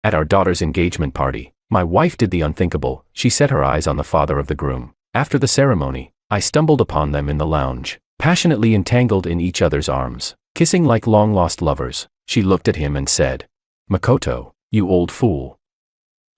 At our daughter's engagement party, my wife did the unthinkable. She set her eyes on the father of the groom. After the ceremony, I stumbled upon them in the lounge, passionately entangled in each other's arms, kissing like long-lost lovers. She looked at him and said, "Makoto, you old fool.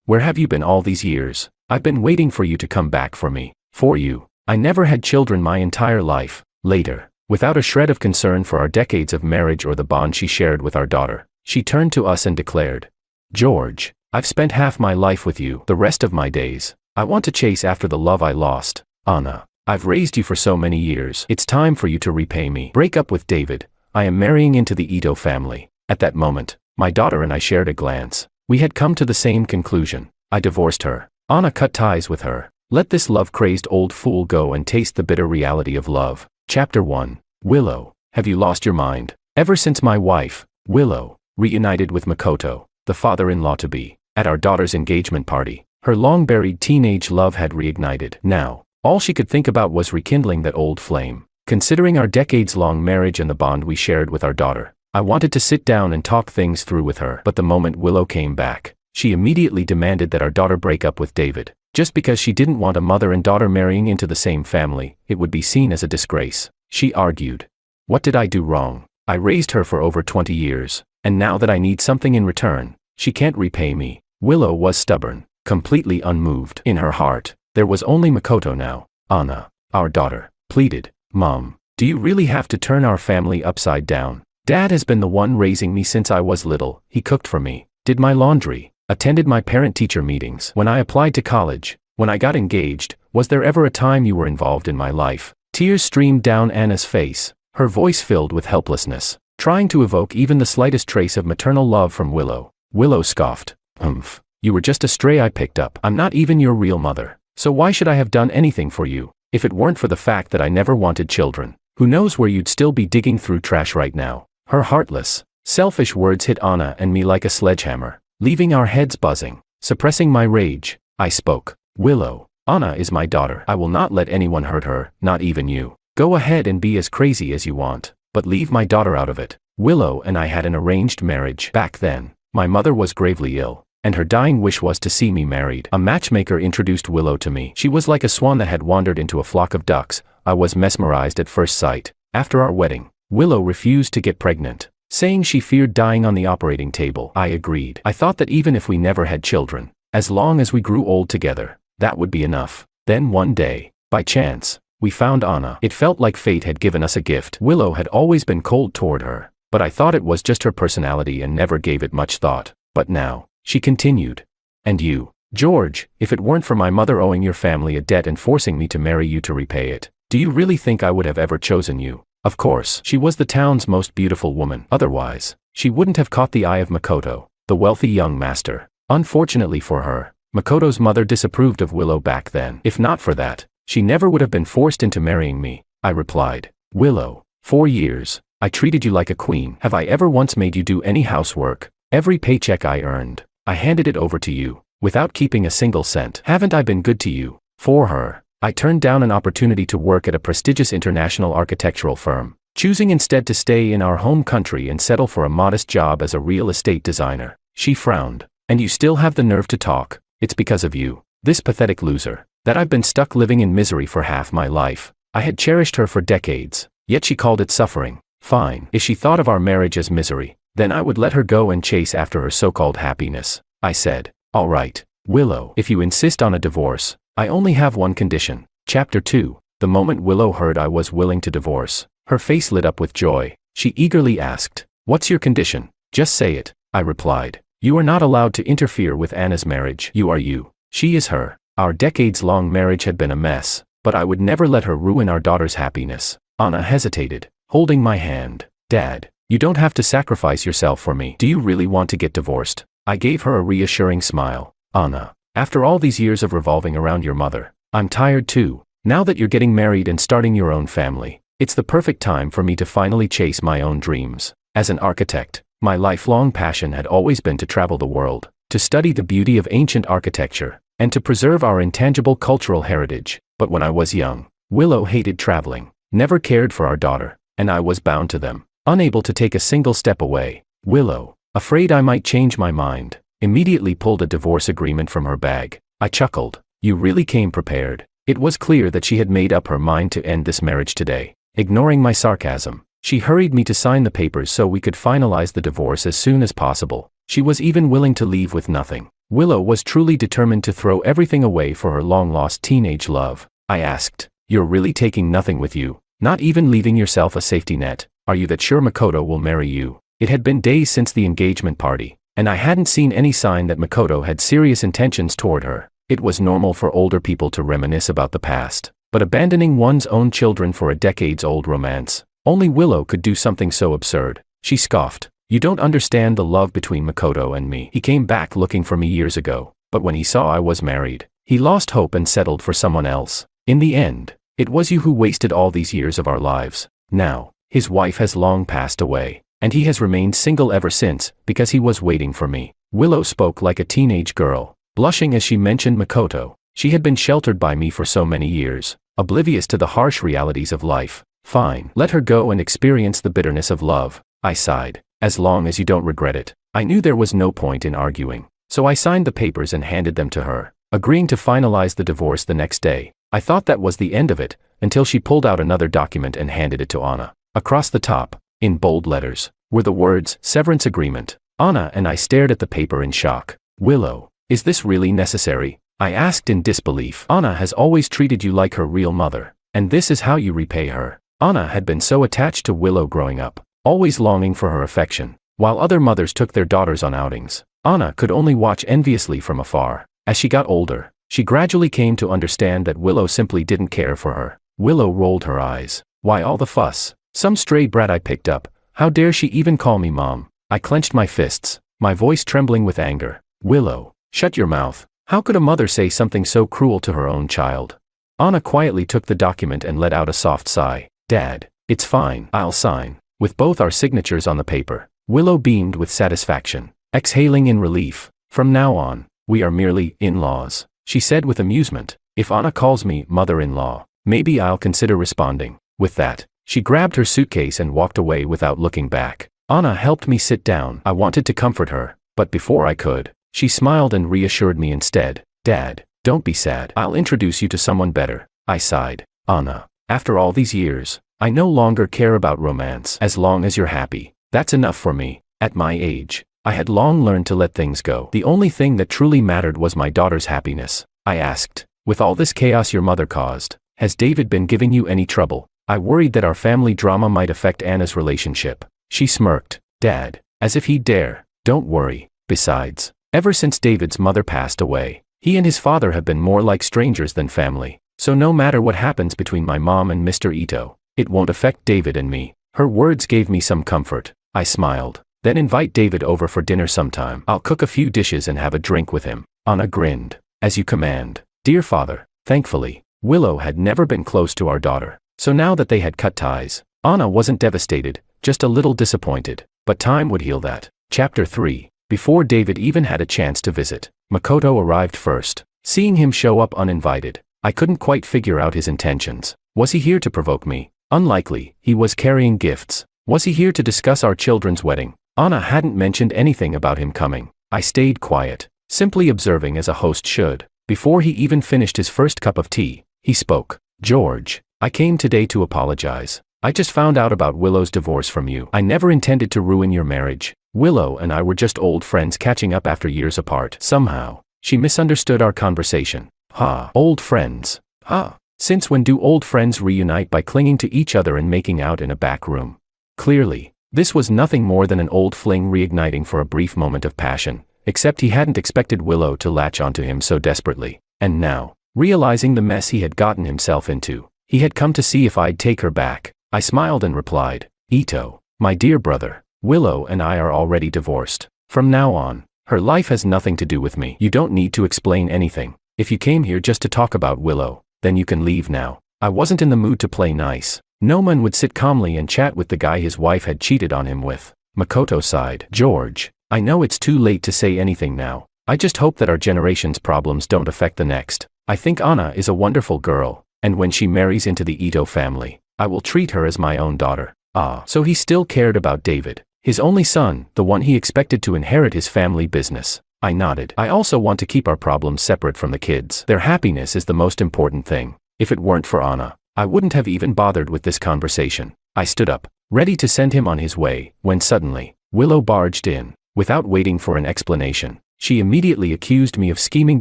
Where have you been all these years? I've been waiting for you to come back for me, for you. I never had children my entire life." Later, without a shred of concern for our decades of marriage or the bond she shared with our daughter, she turned to us and declared, "George, I've spent half my life with you, the rest of my days. I want to chase after the love I lost. Anna, I've raised you for so many years. It's time for you to repay me. Break up with David. I am marrying into the Ito family." At that moment, my daughter and I shared a glance. We had come to the same conclusion. I divorced her. Anna cut ties with her. Let this love-crazed old fool go and taste the bitter reality of love. Chapter 1. Willow, have you lost your mind? Ever since my wife, Willow, reunited with Makoto, the father-in-law-to-be, at our daughter's engagement party, her long-buried teenage love had reignited. Now, all she could think about was rekindling that old flame. Considering our decades-long marriage and the bond we shared with our daughter, I wanted to sit down and talk things through with her. But the moment Willow came back, she immediately demanded that our daughter break up with David. Just because she didn't want a mother and daughter marrying into the same family, it would be seen as a disgrace, she argued. What did I do wrong? I raised her for over 20 years, and now that I need something in return, she can't repay me. Willow was stubborn, completely unmoved. In her heart, there was only Makoto now. Anna, our daughter, pleaded, "Mom, do you really have to turn our family upside down? Dad has been the one raising me since I was little. He cooked for me, did my laundry, attended my parent-teacher meetings. When I applied to college, when I got engaged, was there ever a time you were involved in my life?" Tears streamed down Anna's face, her voice filled with helplessness, trying to evoke even the slightest trace of maternal love from Willow. Willow scoffed, "Humph, you were just a stray I picked up. I'm not even your real mother. So why should I have done anything for you? If it weren't for the fact that I never wanted children, who knows where you'd still be digging through trash right now." Her heartless, selfish words hit Anna and me like a sledgehammer, leaving our heads buzzing. Suppressing my rage, I spoke. "Willow, Anna is my daughter. I will not let anyone hurt her, not even you. Go ahead and be as crazy as you want, but leave my daughter out of it." Willow and I had an arranged marriage. Back then, my mother was gravely ill, and her dying wish was to see me married. A matchmaker introduced Willow to me. She was like a swan that had wandered into a flock of ducks. I was mesmerized at first sight. After our wedding, Willow refused to get pregnant, saying she feared dying on the operating table. I agreed. I thought that even if we never had children, as long as we grew old together, that would be enough. Then one day, by chance, we found Anna. It felt like fate had given us a gift. Willow had always been cold toward her, but I thought it was just her personality and never gave it much thought. But now, she continued. "And you, George, if it weren't for my mother owing your family a debt and forcing me to marry you to repay it, do you really think I would have ever chosen you?" Of course, she was the town's most beautiful woman. Otherwise, she wouldn't have caught the eye of Makoto, the wealthy young master. Unfortunately for her, Makoto's mother disapproved of Willow back then. If not for that, she never would have been forced into marrying me, I replied. "Willow, 4 years, I treated you like a queen. Have I ever once made you do any housework? Every paycheck I earned, I handed it over to you, without keeping a single cent. Haven't I been good to you?" For her, I turned down an opportunity to work at a prestigious international architectural firm, choosing instead to stay in our home country and settle for a modest job as a real estate designer. She frowned. "And you still have the nerve to talk? It's because of you, this pathetic loser, that I've been stuck living in misery for half my life." I had cherished her for decades, yet she called it suffering. Fine. If she thought of our marriage as misery, then I would let her go and chase after her so-called happiness. I said, "All right, Willow, if you insist on a divorce, I only have one condition." Chapter 2. The moment Willow heard I was willing to divorce, her face lit up with joy. She eagerly asked, "What's your condition? Just say it," I replied. "You are not allowed to interfere with Anna's marriage. You are you. She is her." Our decades-long marriage had been a mess, but I would never let her ruin our daughter's happiness. Anna hesitated, holding my hand. "Dad, you don't have to sacrifice yourself for me. Do you really want to get divorced?" I gave her a reassuring smile. "Anna, after all these years of revolving around your mother, I'm tired too. Now that you're getting married and starting your own family, it's the perfect time for me to finally chase my own dreams. As an architect, my lifelong passion had always been to travel the world, to study the beauty of ancient architecture, and to preserve our intangible cultural heritage. But when I was young, Willow hated traveling, never cared for our daughter, and I was bound to them, unable to take a single step away. Willow, afraid I might change my mind, immediately pulled a divorce agreement from her bag. I chuckled. You really came prepared. It was clear that she had made up her mind to end this marriage today. Ignoring my sarcasm, she hurried me to sign the papers so we could finalize the divorce as soon as possible. She was even willing to leave with nothing. Willow was truly determined to throw everything away for her long-lost teenage love. I asked, "You're really taking nothing with you? Not even leaving yourself a safety net? Are you that sure Makoto will marry you?" It had been days since the engagement party, and I hadn't seen any sign that Makoto had serious intentions toward her. It was normal for older people to reminisce about the past, but abandoning one's own children for a decades-old romance, only Willow could do something so absurd. She scoffed. "You don't understand the love between Makoto and me. He came back looking for me years ago, but when he saw I was married, he lost hope and settled for someone else. In the end, it was you who wasted all these years of our lives. Now, his wife has long passed away, and he has remained single ever since, because he was waiting for me." Willow spoke like a teenage girl, blushing as she mentioned Makoto. She had been sheltered by me for so many years, oblivious to the harsh realities of life. "Fine, let her go and experience the bitterness of love," I sighed. "As long as you don't regret it." I knew there was no point in arguing, so I signed the papers and handed them to her, agreeing to finalize the divorce the next day. I thought that was the end of it, until she pulled out another document and handed it to Anna. Across the top, in bold letters, were the words, "Severance Agreement." Anna and I stared at the paper in shock. "Willow, is this really necessary?" I asked in disbelief. "Anna has always treated you like her real mother, and this is how you repay her." Anna had been so attached to Willow growing up, always longing for her affection. While other mothers took their daughters on outings, Anna could only watch enviously from afar. As she got older, she gradually came to understand that Willow simply didn't care for her. Willow rolled her eyes. "Why all the fuss? Some stray brat I picked up. How dare she even call me mom?" I clenched my fists, my voice trembling with anger. "Willow, shut your mouth. How could a mother say something so cruel to her own child?" Anna quietly took the document and let out a soft sigh. "Dad, it's fine. I'll sign." With both our signatures on the paper, Willow beamed with satisfaction, exhaling in relief. "From now on, we are merely in-laws," she said with amusement. "If Anna calls me mother-in-law, maybe I'll consider responding." With that, she grabbed her suitcase and walked away without looking back. Anna helped me sit down. I wanted to comfort her, but before I could, she smiled and reassured me instead. "Dad, don't be sad. I'll introduce you to someone better." I sighed. "Anna, after all these years, I no longer care about romance. As long as you're happy, that's enough for me." At my age, I had long learned to let things go. The only thing that truly mattered was my daughter's happiness. I asked, "With all this chaos your mother caused, has David been giving you any trouble?" I worried that our family drama might affect Anna's relationship. She smirked. "Dad, as if he'd dare. Don't worry. Besides, ever since David's mother passed away, he and his father have been more like strangers than family. So no matter what happens between my mom and Mr. Ito, it won't affect David and me." Her words gave me some comfort. I smiled. "Then invite David over for dinner sometime. I'll cook a few dishes and have a drink with him." Anna grinned. "As you command, dear father." Thankfully, Willow had never been close to our daughter, so now that they had cut ties, Anna wasn't devastated, just a little disappointed. But time would heal that. Chapter 3. Before David even had a chance to visit, Makoto arrived first. Seeing him show up uninvited, I couldn't quite figure out his intentions. Was he here to provoke me? Unlikely. He was carrying gifts. Was he here to discuss our children's wedding? Anna hadn't mentioned anything about him coming. I stayed quiet, simply observing as a host should. Before he even finished his first cup of tea, he spoke. "George, I came today to apologize. I just found out about Willow's divorce from you. I never intended to ruin your marriage. Willow and I were just old friends catching up after years apart. Somehow, she misunderstood our conversation." "Ha, old friends. Ha. Since when do old friends reunite by clinging to each other and making out in a back room?" Clearly, this was nothing more than an old fling reigniting for a brief moment of passion, except he hadn't expected Willow to latch onto him so desperately. And now, realizing the mess he had gotten himself into, he had come to see if I'd take her back. I smiled and replied, "Ito, my dear brother, Willow and I are already divorced. From now on, her life has nothing to do with me. You don't need to explain anything. If you came here just to talk about Willow, then you can leave now." I wasn't in the mood to play nice. No one would sit calmly and chat with the guy his wife had cheated on him with. Makoto sighed. "George, I know it's too late to say anything now. I just hope that our generation's problems don't affect the next. I think Anna is a wonderful girl, and when she marries into the Ito family, I will treat her as my own daughter." Ah, so he still cared about David, his only son, the one he expected to inherit his family business. I nodded. I also want to keep our problems separate from the kids. Their happiness is the most important thing. If it weren't for Anna, I wouldn't have even bothered with this conversation. I stood up, ready to send him on his way, when suddenly, Willow barged in. Without waiting for an explanation, she immediately accused me of scheming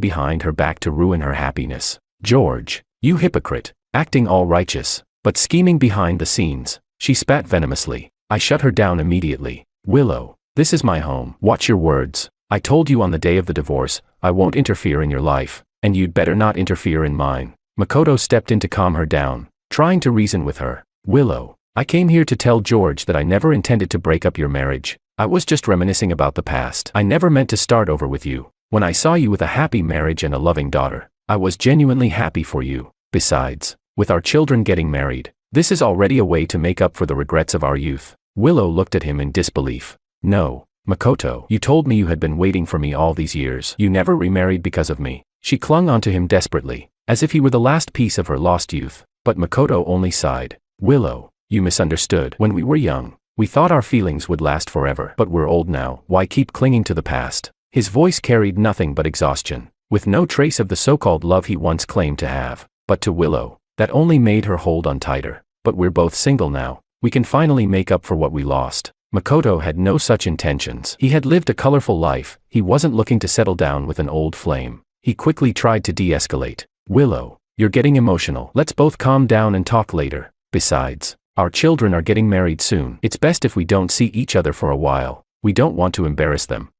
behind her back to ruin her happiness. George, you hypocrite, acting all righteous, but scheming behind the scenes, she spat venomously. I shut her down immediately. Willow, this is my home. Watch your words. I told you on the day of the divorce, I won't interfere in your life, and you'd better not interfere in mine. Makoto stepped in to calm her down, trying to reason with her. Willow, I came here to tell George that I never intended to break up your marriage. I was just reminiscing about the past. I never meant to start over with you. When I saw you with a happy marriage and a loving daughter, I was genuinely happy for you. Besides, with our children getting married, this is already a way to make up for the regrets of our youth. Willow looked at him in disbelief. No, Makoto, you told me you had been waiting for me all these years. You never remarried because of me. She clung onto him desperately, as if he were the last piece of her lost youth. But Makoto only sighed. Willow, you misunderstood. When we were young, we thought our feelings would last forever. But we're old now. Why keep clinging to the past? His voice carried nothing but exhaustion, with no trace of the so-called love he once claimed to have. But to Willow, that only made her hold on tighter. But we're both single now. We can finally make up for what we lost. Makoto had no such intentions. He had lived a colorful life. He wasn't looking to settle down with an old flame. He quickly tried to de-escalate. Willow, you're getting emotional. Let's both calm down and talk later. Besides, our children are getting married soon. It's best if we don't see each other for a while. We don't want to embarrass them.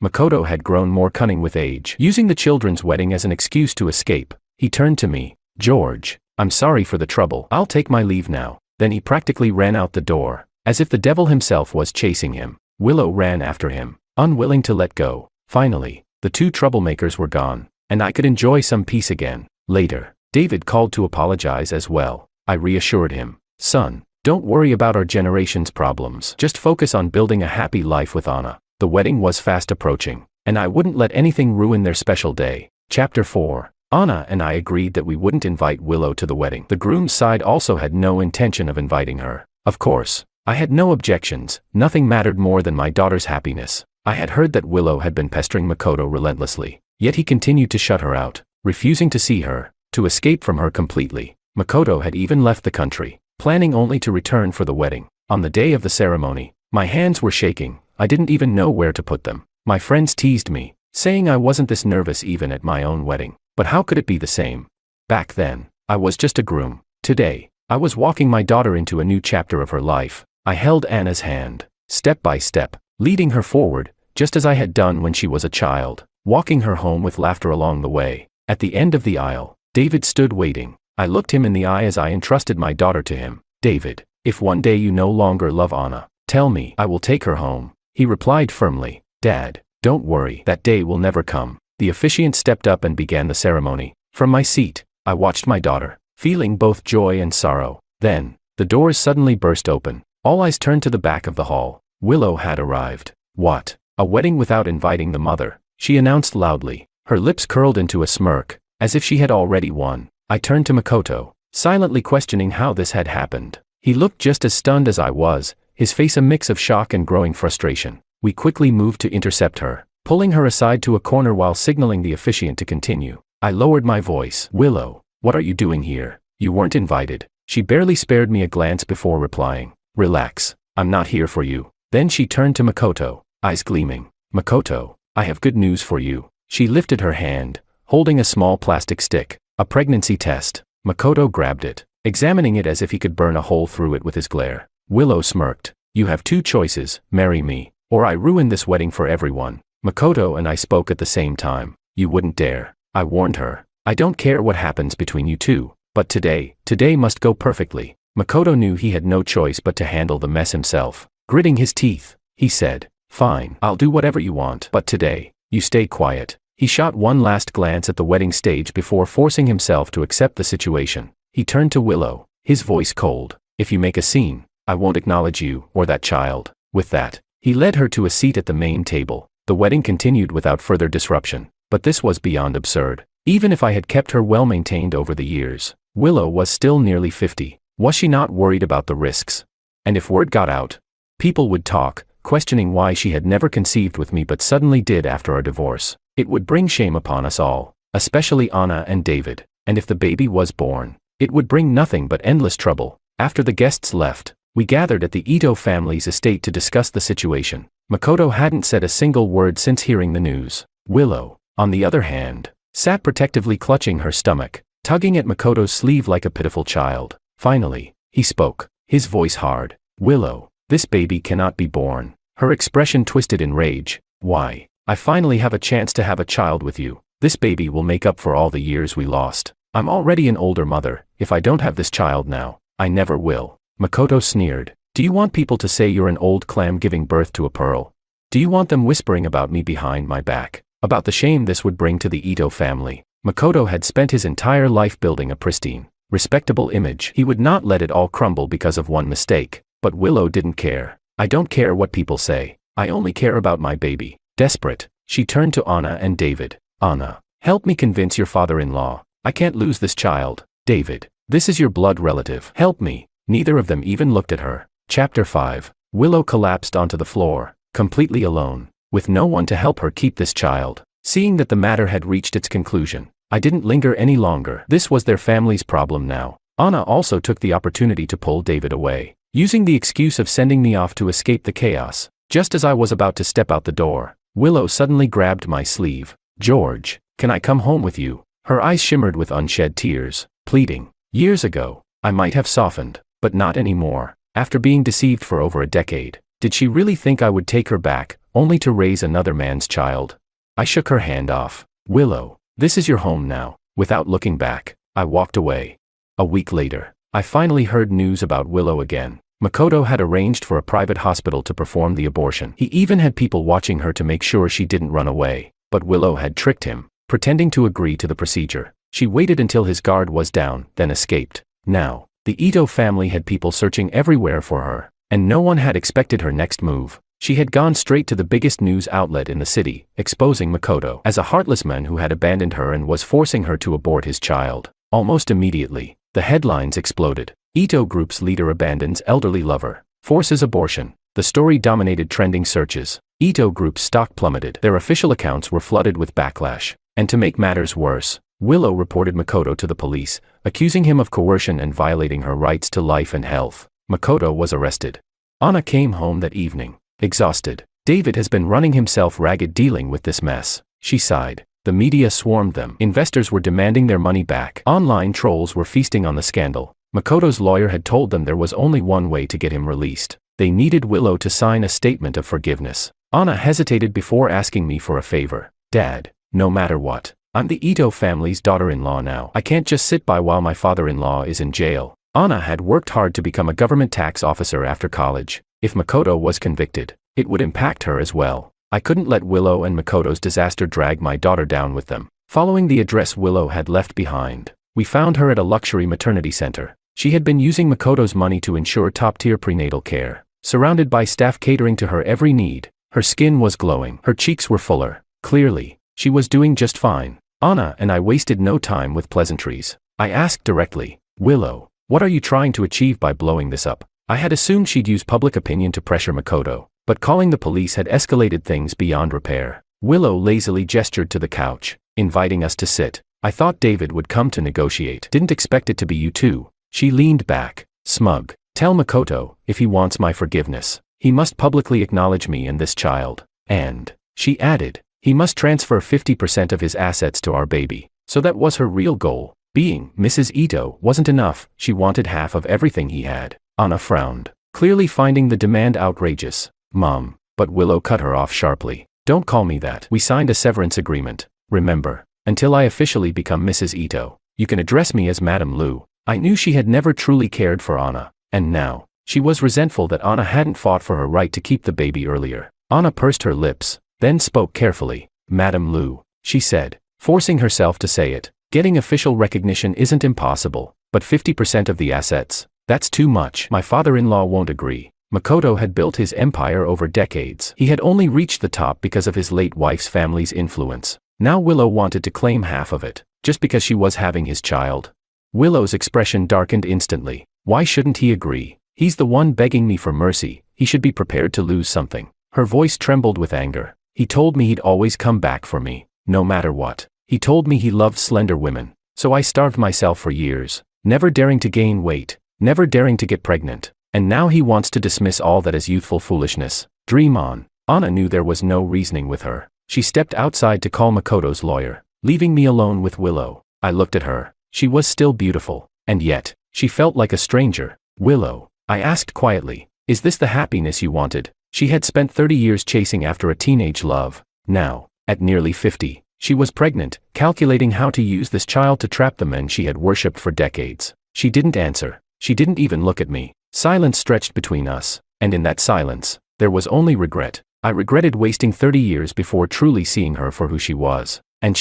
Makoto had grown more cunning with age. Using the children's wedding as an excuse to escape, he turned to me. George, I'm sorry for the trouble. I'll take my leave now. Then he practically ran out the door, as if the devil himself was chasing him. Willow ran after him, unwilling to let go. Finally, the two troublemakers were gone, and I could enjoy some peace again. Later, David called to apologize as well. I reassured him. Son, don't worry about our generation's problems. Just focus on building a happy life with Anna. The wedding was fast approaching, and I wouldn't let anything ruin their special day. Chapter 4. Anna and I agreed that we wouldn't invite Willow to the wedding. The groom's side also had no intention of inviting her. Of course, I had no objections. Nothing mattered more than my daughter's happiness. I had heard that Willow had been pestering Makoto relentlessly, yet he continued to shut her out, refusing to see her, to escape from her completely. Makoto had even left the country, planning only to return for the wedding. On the day of the ceremony, my hands were shaking. I didn't even know where to put them. My friends teased me, saying I wasn't this nervous even at my own wedding. But how could it be the same? Back then, I was just a groom. Today, I was walking my daughter into a new chapter of her life. I held Anna's hand, step by step, leading her forward, just as I had done when she was a child, walking her home with laughter along the way. At the end of the aisle, David stood waiting. I looked him in the eye as I entrusted my daughter to him. David, if one day you no longer love Anna, tell me. I will take her home. He replied firmly. Dad, don't worry. That day will never come. The officiant stepped up and began the ceremony. From my seat, I watched my daughter, feeling both joy and sorrow. Then, the doors suddenly burst open. All eyes turned to the back of the hall. Willow had arrived. What? A wedding without inviting the mother, she announced loudly. Her lips curled into a smirk, as if she had already won. I turned to Makoto, silently questioning how this had happened. He looked just as stunned as I was, his face a mix of shock and growing frustration. We quickly moved to intercept her, pulling her aside to a corner while signaling the officiant to continue. I lowered my voice. Willow, what are you doing here? You weren't invited. She barely spared me a glance before replying. Relax, I'm not here for you. Then she turned to Makoto, eyes gleaming. Makoto, I have good news for you. She lifted her hand, holding a small plastic stick, a pregnancy test. Makoto grabbed it, examining it as if he could burn a hole through it with his glare. Willow smirked. You have two choices, marry me, or I ruin this wedding for everyone. Makoto and I spoke at the same time. You wouldn't dare. I warned her. I don't care what happens between you two, but today must go perfectly. Makoto knew he had no choice but to handle the mess himself. Gritting his teeth, he said, Fine, I'll do whatever you want, but today, you stay quiet. He shot one last glance at the wedding stage before forcing himself to accept the situation. He turned to Willow, his voice cold. If you make a scene, I won't acknowledge you or that child. With that, he led her to a seat at the main table. The wedding continued without further disruption, but this was beyond absurd. Even if I had kept her well maintained over the years, Willow was still nearly 50. Was she not worried about the risks? And if word got out, people would talk, questioning why she had never conceived with me but suddenly did after our divorce. It would bring shame upon us all, especially Anna and David, and if the baby was born, it would bring nothing but endless trouble. After the guests left, we gathered at the Ito family's estate to discuss the situation. Makoto hadn't said a single word since hearing the news. Willow, on the other hand, sat protectively clutching her stomach, tugging at Makoto's sleeve like a pitiful child. Finally, he spoke, his voice hard. Willow, this baby cannot be born. Her expression twisted in rage. Why? I finally have a chance to have a child with you. This baby will make up for all the years we lost. I'm already an older mother. If I don't have this child now, I never will. Makoto sneered. Do you want people to say you're an old clam giving birth to a pearl? Do you want them whispering about me behind my back? About the shame this would bring to the Ito family? Makoto had spent his entire life building a pristine, respectable image. He would not let it all crumble because of one mistake. But Willow didn't care. I don't care what people say. I only care about my baby. Desperate, she turned to Anna and David. Anna, help me convince your father-in-law. I can't lose this child. David, this is your blood relative. Help me. Neither of them even looked at her. Chapter 5. Willow collapsed onto the floor, completely alone, with no one to help her keep this child. Seeing that the matter had reached its conclusion, I didn't linger any longer. This was their family's problem now. Anna also took the opportunity to pull David away, using the excuse of sending me off to escape the chaos. Just as I was about to step out the door, Willow suddenly grabbed my sleeve. George, can I come home with you? Her eyes shimmered with unshed tears, pleading. Years ago, I might have softened, but not anymore. After being deceived for over a decade, did she really think I would take her back, only to raise another man's child? I shook her hand off. Willow, this is your home now. Without looking back, I walked away. A week later, I finally heard news about Willow again. Makoto had arranged for a private hospital to perform the abortion. He even had people watching her to make sure she didn't run away. But Willow had tricked him, pretending to agree to the procedure. She waited until his guard was down, then escaped. Now, the Ito family had people searching everywhere for her, and no one had expected her next move. She had gone straight to the biggest news outlet in the city, exposing Makoto as a heartless man who had abandoned her and was forcing her to abort his child. Almost immediately, the headlines exploded. Ito Group's leader abandons elderly lover, forces abortion. The story dominated trending searches. Ito Group's stock plummeted. Their official accounts were flooded with backlash. And to make matters worse, Willow reported Makoto to the police, accusing him of coercion and violating her rights to life and health. Makoto was arrested. Anna came home that evening, exhausted. David has been running himself ragged dealing with this mess, she sighed. The media swarmed them. Investors were demanding their money back. Online trolls were feasting on the scandal. Makoto's lawyer had told them there was only one way to get him released. They needed Willow to sign a statement of forgiveness. Anna hesitated before asking me for a favor. Dad, no matter what, I'm the Ito family's daughter-in-law now. I can't just sit by while my father-in-law is in jail. Anna had worked hard to become a government tax officer after college. If Makoto was convicted, it would impact her as well. I couldn't let Willow and Makoto's disaster drag my daughter down with them. Following the address Willow had left behind, we found her at a luxury maternity center. She had been using Makoto's money to ensure top-tier prenatal care, surrounded by staff catering to her every need. Her skin was glowing. Her cheeks were fuller. Clearly, she was doing just fine. Anna and I wasted no time with pleasantries. I asked directly, Willow, what are you trying to achieve by blowing this up? I had assumed she'd use public opinion to pressure Makoto, but calling the police had escalated things beyond repair. Willow lazily gestured to the couch, inviting us to sit. I thought David would come to negotiate. Didn't expect it to be you two. She leaned back, smug. Tell Makoto, if he wants my forgiveness, he must publicly acknowledge me and this child. And, she added, he must transfer 50% of his assets to our baby. So that was her real goal. Being Mrs. Ito wasn't enough. She wanted half of everything he had. Anna frowned, clearly finding the demand outrageous. Mom, but Willow cut her off sharply. Don't call me that. We signed a severance agreement. Remember, until I officially become Mrs. Ito, you can address me as Madam Lu. I knew she had never truly cared for Anna, and now, she was resentful that Anna hadn't fought for her right to keep the baby earlier. Anna pursed her lips, then spoke carefully. Madam Lu, she said, forcing herself to say it. Getting official recognition isn't impossible, but 50% of the assets, that's too much. My father-in-law won't agree. Makoto had built his empire over decades. He had only reached the top because of his late wife's family's influence. Now Willow wanted to claim half of it, just because she was having his child. Willow's expression darkened instantly. Why shouldn't he agree? He's the one begging me for mercy. He should be prepared to lose something. Her voice trembled with anger. He told me he'd always come back for me, no matter what. He told me he loved slender women. So I starved myself for years, never daring to gain weight, never daring to get pregnant. And now he wants to dismiss all that as youthful foolishness. Dream on. Anna knew there was no reasoning with her. She stepped outside to call Makoto's lawyer, leaving me alone with Willow. I looked at her. She was still beautiful, and yet, she felt like a stranger. Willow, I asked quietly, is this the happiness you wanted? She had spent 30 years chasing after a teenage love. Now, at nearly 50, she was pregnant, calculating how to use this child to trap the men she had worshipped for decades. She didn't answer. She didn't even look at me. Silence stretched between us, and in that silence, there was only regret. I regretted wasting 30 years before truly seeing her for who she was. And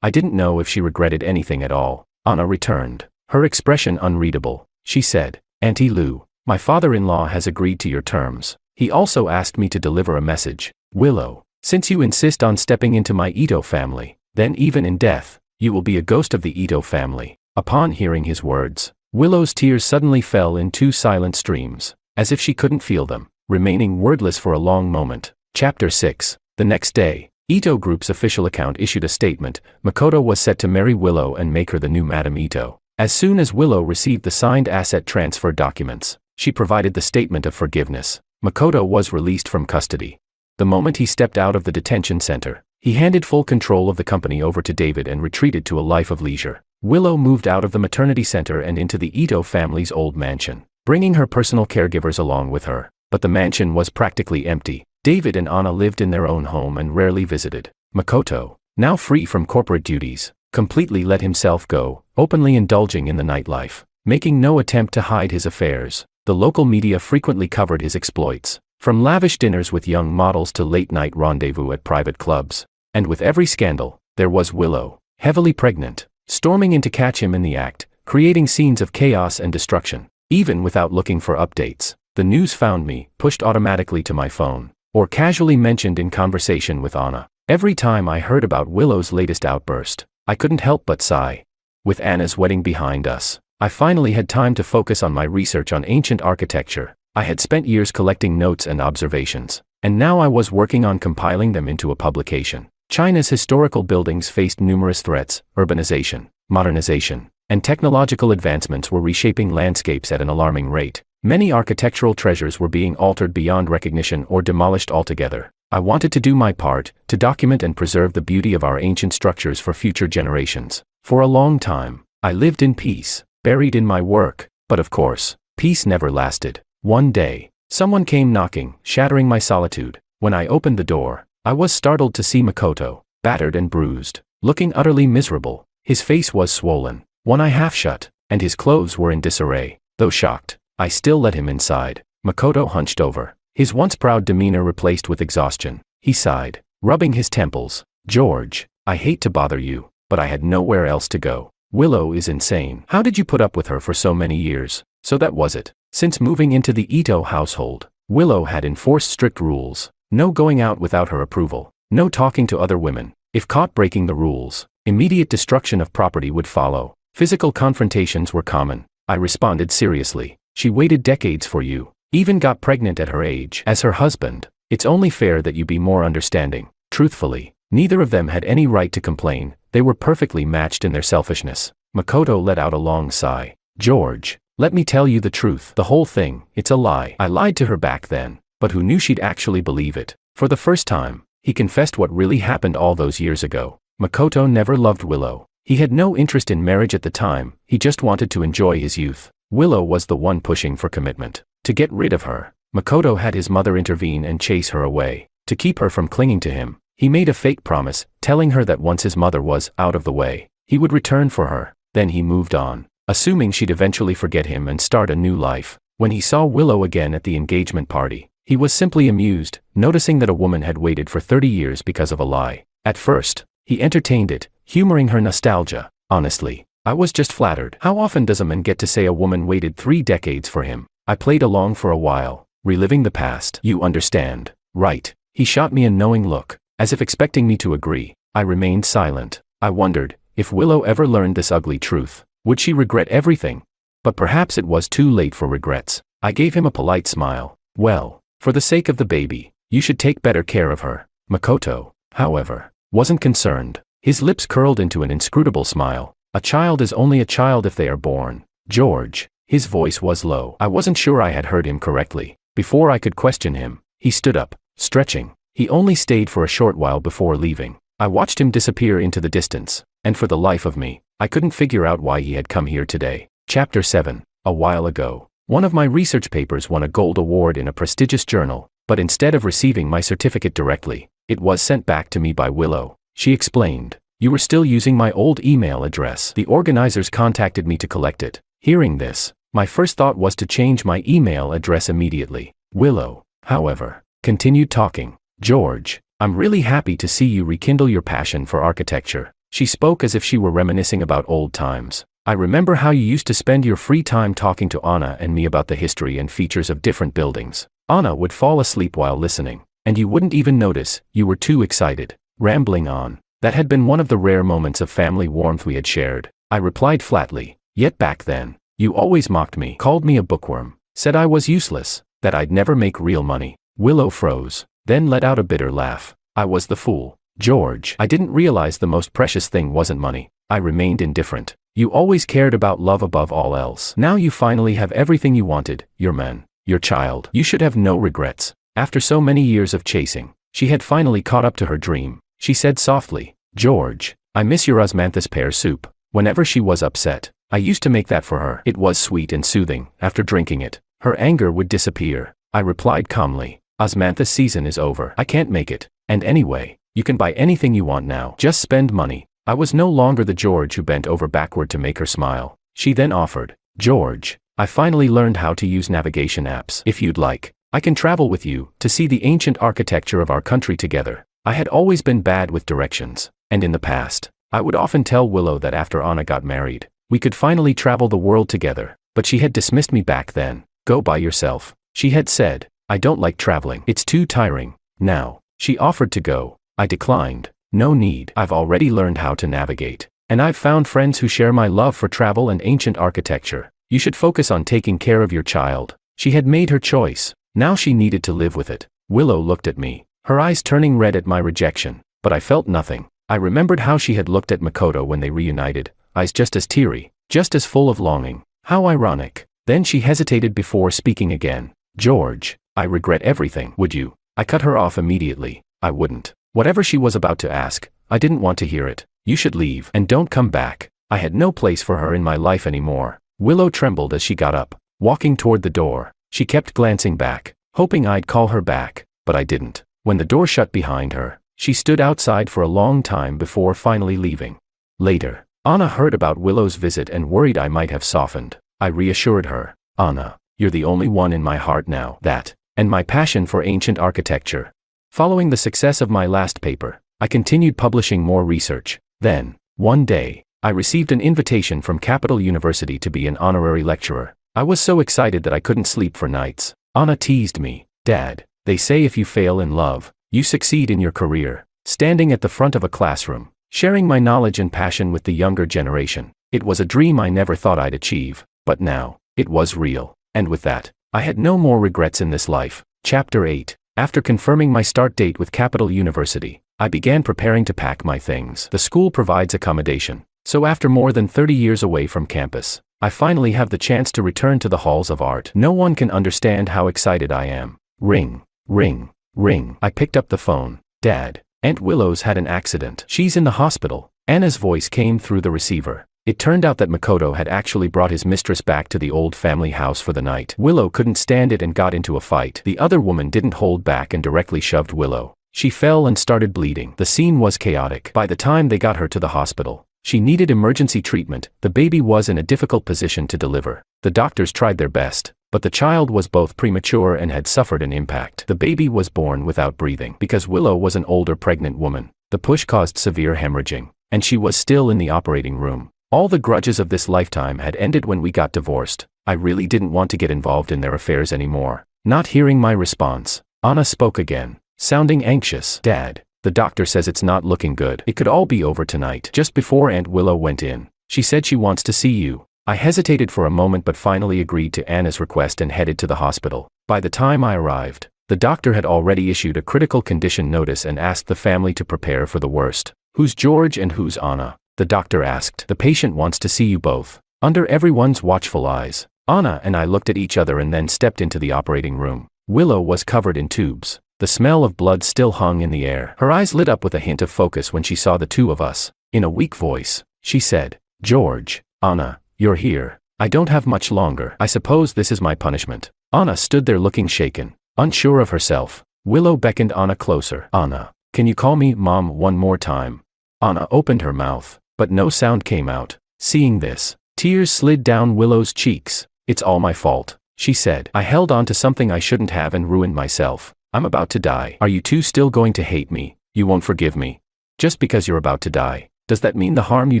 I didn't know if she regretted anything at all. Anna returned, her expression unreadable. She said, Auntie Lou, my father-in-law has agreed to your terms. He also asked me to deliver a message. Willow, since you insist on stepping into my Ito family, then even in death, you will be a ghost of the Ito family. Upon hearing his words, Willow's tears suddenly fell in 2 silent streams, as if she couldn't feel them, remaining wordless for a long moment. Chapter 6. The next day, Ito Group's official account issued a statement. Makoto was set to marry Willow and make her the new Madame Ito. As soon as Willow received the signed asset transfer documents, she provided the statement of forgiveness. Makoto was released from custody. The moment he stepped out of the detention center, he handed full control of the company over to David and retreated to a life of leisure. Willow moved out of the maternity center and into the Ito family's old mansion, bringing her personal caregivers along with her. But the mansion was practically empty. David and Anna lived in their own home and rarely visited. Makoto, now free from corporate duties, completely let himself go, openly indulging in the nightlife, making no attempt to hide his affairs. The local media frequently covered his exploits, from lavish dinners with young models to late-night rendezvous at private clubs. And with every scandal, there was Willow, heavily pregnant, storming in to catch him in the act, creating scenes of chaos and destruction. Even without looking for updates, the news found me, pushed automatically to my phone, or casually mentioned in conversation with Anna. Every time I heard about Willow's latest outburst, I couldn't help but sigh. With Anna's wedding behind us, I finally had time to focus on my research on ancient architecture. I had spent years collecting notes and observations, and now I was working on compiling them into a publication. China's historical buildings faced numerous threats. Urbanization, modernization, and technological advancements were reshaping landscapes at an alarming rate. Many architectural treasures were being altered beyond recognition or demolished altogether. I wanted to do my part, to document and preserve the beauty of our ancient structures for future generations. For a long time, I lived in peace, buried in my work, but of course, peace never lasted. One day, someone came knocking, shattering my solitude. When I opened the door, I was startled to see Makoto, battered and bruised, looking utterly miserable. His face was swollen, one eye half shut, and his clothes were in disarray. Though shocked, I still let him inside. Makoto hunched over, his once proud demeanor replaced with exhaustion. He sighed, rubbing his temples. George, I hate to bother you, but I had nowhere else to go. Willow is insane. How did you put up with her for so many years? So that was it. Since moving into the Ito household, Willow had enforced strict rules. No going out without her approval. No talking to other women. If caught breaking the rules, immediate destruction of property would follow. Physical confrontations were common. I responded seriously. She waited decades for you. Even got pregnant at her age. As her husband, it's only fair that you be more understanding. Truthfully, neither of them had any right to complain. They were perfectly matched in their selfishness. Makoto let out a long sigh. George, let me tell you the truth. The whole thing, it's a lie. I lied to her back then, but who knew she'd actually believe it? For the first time, he confessed what really happened all those years ago. Makoto never loved Willow. He had no interest in marriage at the time. He just wanted to enjoy his youth. Willow was the one pushing for commitment. To get rid of her, Makoto had his mother intervene and chase her away. To keep her from clinging to him, he made a fake promise, telling her that once his mother was out of the way, he would return for her. Then he moved on, assuming she'd eventually forget him and start a new life. When he saw Willow again at the engagement party, he was simply amused, noticing that a woman had waited for 30 years because of a lie. At first, he entertained it, humoring her nostalgia. Honestly, I was just flattered. How often does a man get to say a woman waited 3 decades for him? I played along for a while, reliving the past. You understand, right? He shot me a knowing look, as if expecting me to agree. I remained silent. I wondered, if Willow ever learned this ugly truth, would she regret everything? But perhaps it was too late for regrets. I gave him a polite smile. Well, for the sake of the baby, You should take better care of her. Makoto, however, wasn't concerned. His lips curled into an inscrutable smile. A child is only a child if they are born. George. His voice was low. I wasn't sure I had heard him correctly. Before I could question him, he stood up, stretching. He only stayed for a short while before leaving. I watched him disappear into the distance, and for the life of me, I couldn't figure out why he had come here today. Chapter 7. A while ago, one of my research papers won a gold award in a prestigious journal, but instead of receiving my certificate directly, it was sent back to me by Willow. She explained, "You were still using my old email address. The organizers contacted me to collect it." Hearing this, my first thought was to change my email address immediately. Willow, however, continued talking. "George, I'm really happy to see you rekindle your passion for architecture." She spoke as if she were reminiscing about old times. "I remember how you used to spend your free time talking to Anna and me about the history and features of different buildings. Anna would fall asleep while listening, and you wouldn't even notice, you were too excited." Rambling on. That had been one of the rare moments of family warmth we had shared. I replied flatly, "Yet back then, you always mocked me, called me a bookworm, said I was useless, that I'd never make real money." Willow froze, then let out a bitter laugh. "I was the fool. George, I didn't realize the most precious thing wasn't money." I remained indifferent. "You always cared about love above all else. Now you finally have everything you wanted, your man, your child. You should have no regrets." After so many years of chasing, she had finally caught up to her dream. She said softly, "George, I miss your osmanthus pear soup. Whenever she was upset, I used to make that for her. It was sweet and soothing. After drinking it, her anger would disappear." I replied calmly, "Osmanthus season is over. I can't make it. And anyway, you can buy anything you want now. Just spend money." I was no longer the George who bent over backward to make her smile. She then offered, "George, I finally learned how to use navigation apps. If you'd like, I can travel with you to see the ancient architecture of our country together." I had always been bad with directions, and in the past, I would often tell Willow that after Anna got married, we could finally travel the world together, but she had dismissed me back then. "Go by yourself," she had said. "I don't like traveling. It's too tiring." Now, she offered to go. I declined. "No need. I've already learned how to navigate, and I've found friends who share my love for travel and ancient architecture. You should focus on taking care of your child." She had made her choice. Now she needed to live with it. Willow looked at me, her eyes turning red at my rejection, but I felt nothing. I remembered how she had looked at Makoto when they reunited, eyes just as teary, just as full of longing. How ironic. Then she hesitated before speaking again. "George, I regret everything. Would you?" I cut her off immediately. "I wouldn't." Whatever she was about to ask, I didn't want to hear it. "You should leave and don't come back." I had no place for her in my life anymore. Willow trembled as she got up, walking toward the door. She kept glancing back, hoping I'd call her back, but I didn't. When the door shut behind her, she stood outside for a long time before finally leaving. Later, Anna heard about Willow's visit and worried I might have softened. I reassured her, "Anna, you're the only one in my heart now. That, and my passion for ancient architecture." Following the success of my last paper, I continued publishing more research. Then, one day, I received an invitation from Capital University to be an honorary lecturer. I was so excited that I couldn't sleep for nights. Anna teased me, "Dad, they say if you fail in love, you succeed in your career." Standing at the front of a classroom, sharing my knowledge and passion with the younger generation, it was a dream I never thought I'd achieve, but now, it was real. And with that, I had no more regrets in this life. Chapter 8. After confirming my start date with Capital University, I began preparing to pack my things. The school provides accommodation, so after more than 30 years away from campus, I finally have the chance to return to the halls of art. No one can understand how excited I am. Ring, ring, ring. I picked up the phone. "Dad, Aunt Willow's had an accident. She's in the hospital." Anna's voice came through the receiver. It turned out that Makoto had actually brought his mistress back to the old family house for the night. Willow couldn't stand it and got into a fight. The other woman didn't hold back and directly shoved Willow. She fell and started bleeding. The scene was chaotic. By the time they got her to the hospital, she needed emergency treatment. The baby was in a difficult position to deliver. The doctors tried their best, but the child was both premature and had suffered an impact. The baby was born without breathing. Because Willow was an older pregnant woman, the push caused severe hemorrhaging, and she was still in the operating room. All the grudges of this lifetime had ended when we got divorced. I really didn't want to get involved in their affairs anymore. Not hearing my response, Anna spoke again, sounding anxious. "Dad, the doctor says it's not looking good. It could all be over tonight." Just before Aunt Willow went in, she said she wants to see you. I hesitated for a moment but finally agreed to Anna's request and headed to the hospital. By the time I arrived, The doctor had already issued a critical condition notice and asked the family to prepare for the worst. "Who's George and who's Anna?" the doctor asked. "The patient wants to see you both." Under everyone's watchful eyes, Anna and I looked at each other and then stepped into the operating room. Willow was covered in tubes. The smell of blood still hung in the air. Her eyes lit up with a hint of focus when she saw the two of us. In a weak voice, she said, "George, Anna, you're here. I don't have much longer. I suppose this is my punishment." Anna stood there looking shaken, unsure of herself. Willow beckoned Anna closer. "Anna, can you call me Mom one more time?" Anna opened her mouth, but no sound came out. Seeing this, tears slid down Willow's cheeks. "It's all my fault," she said. "I held on to something I shouldn't have and ruined myself. I'm about to die. Are you two still going to hate me? You won't forgive me? Just because you're about to die, does that mean the harm you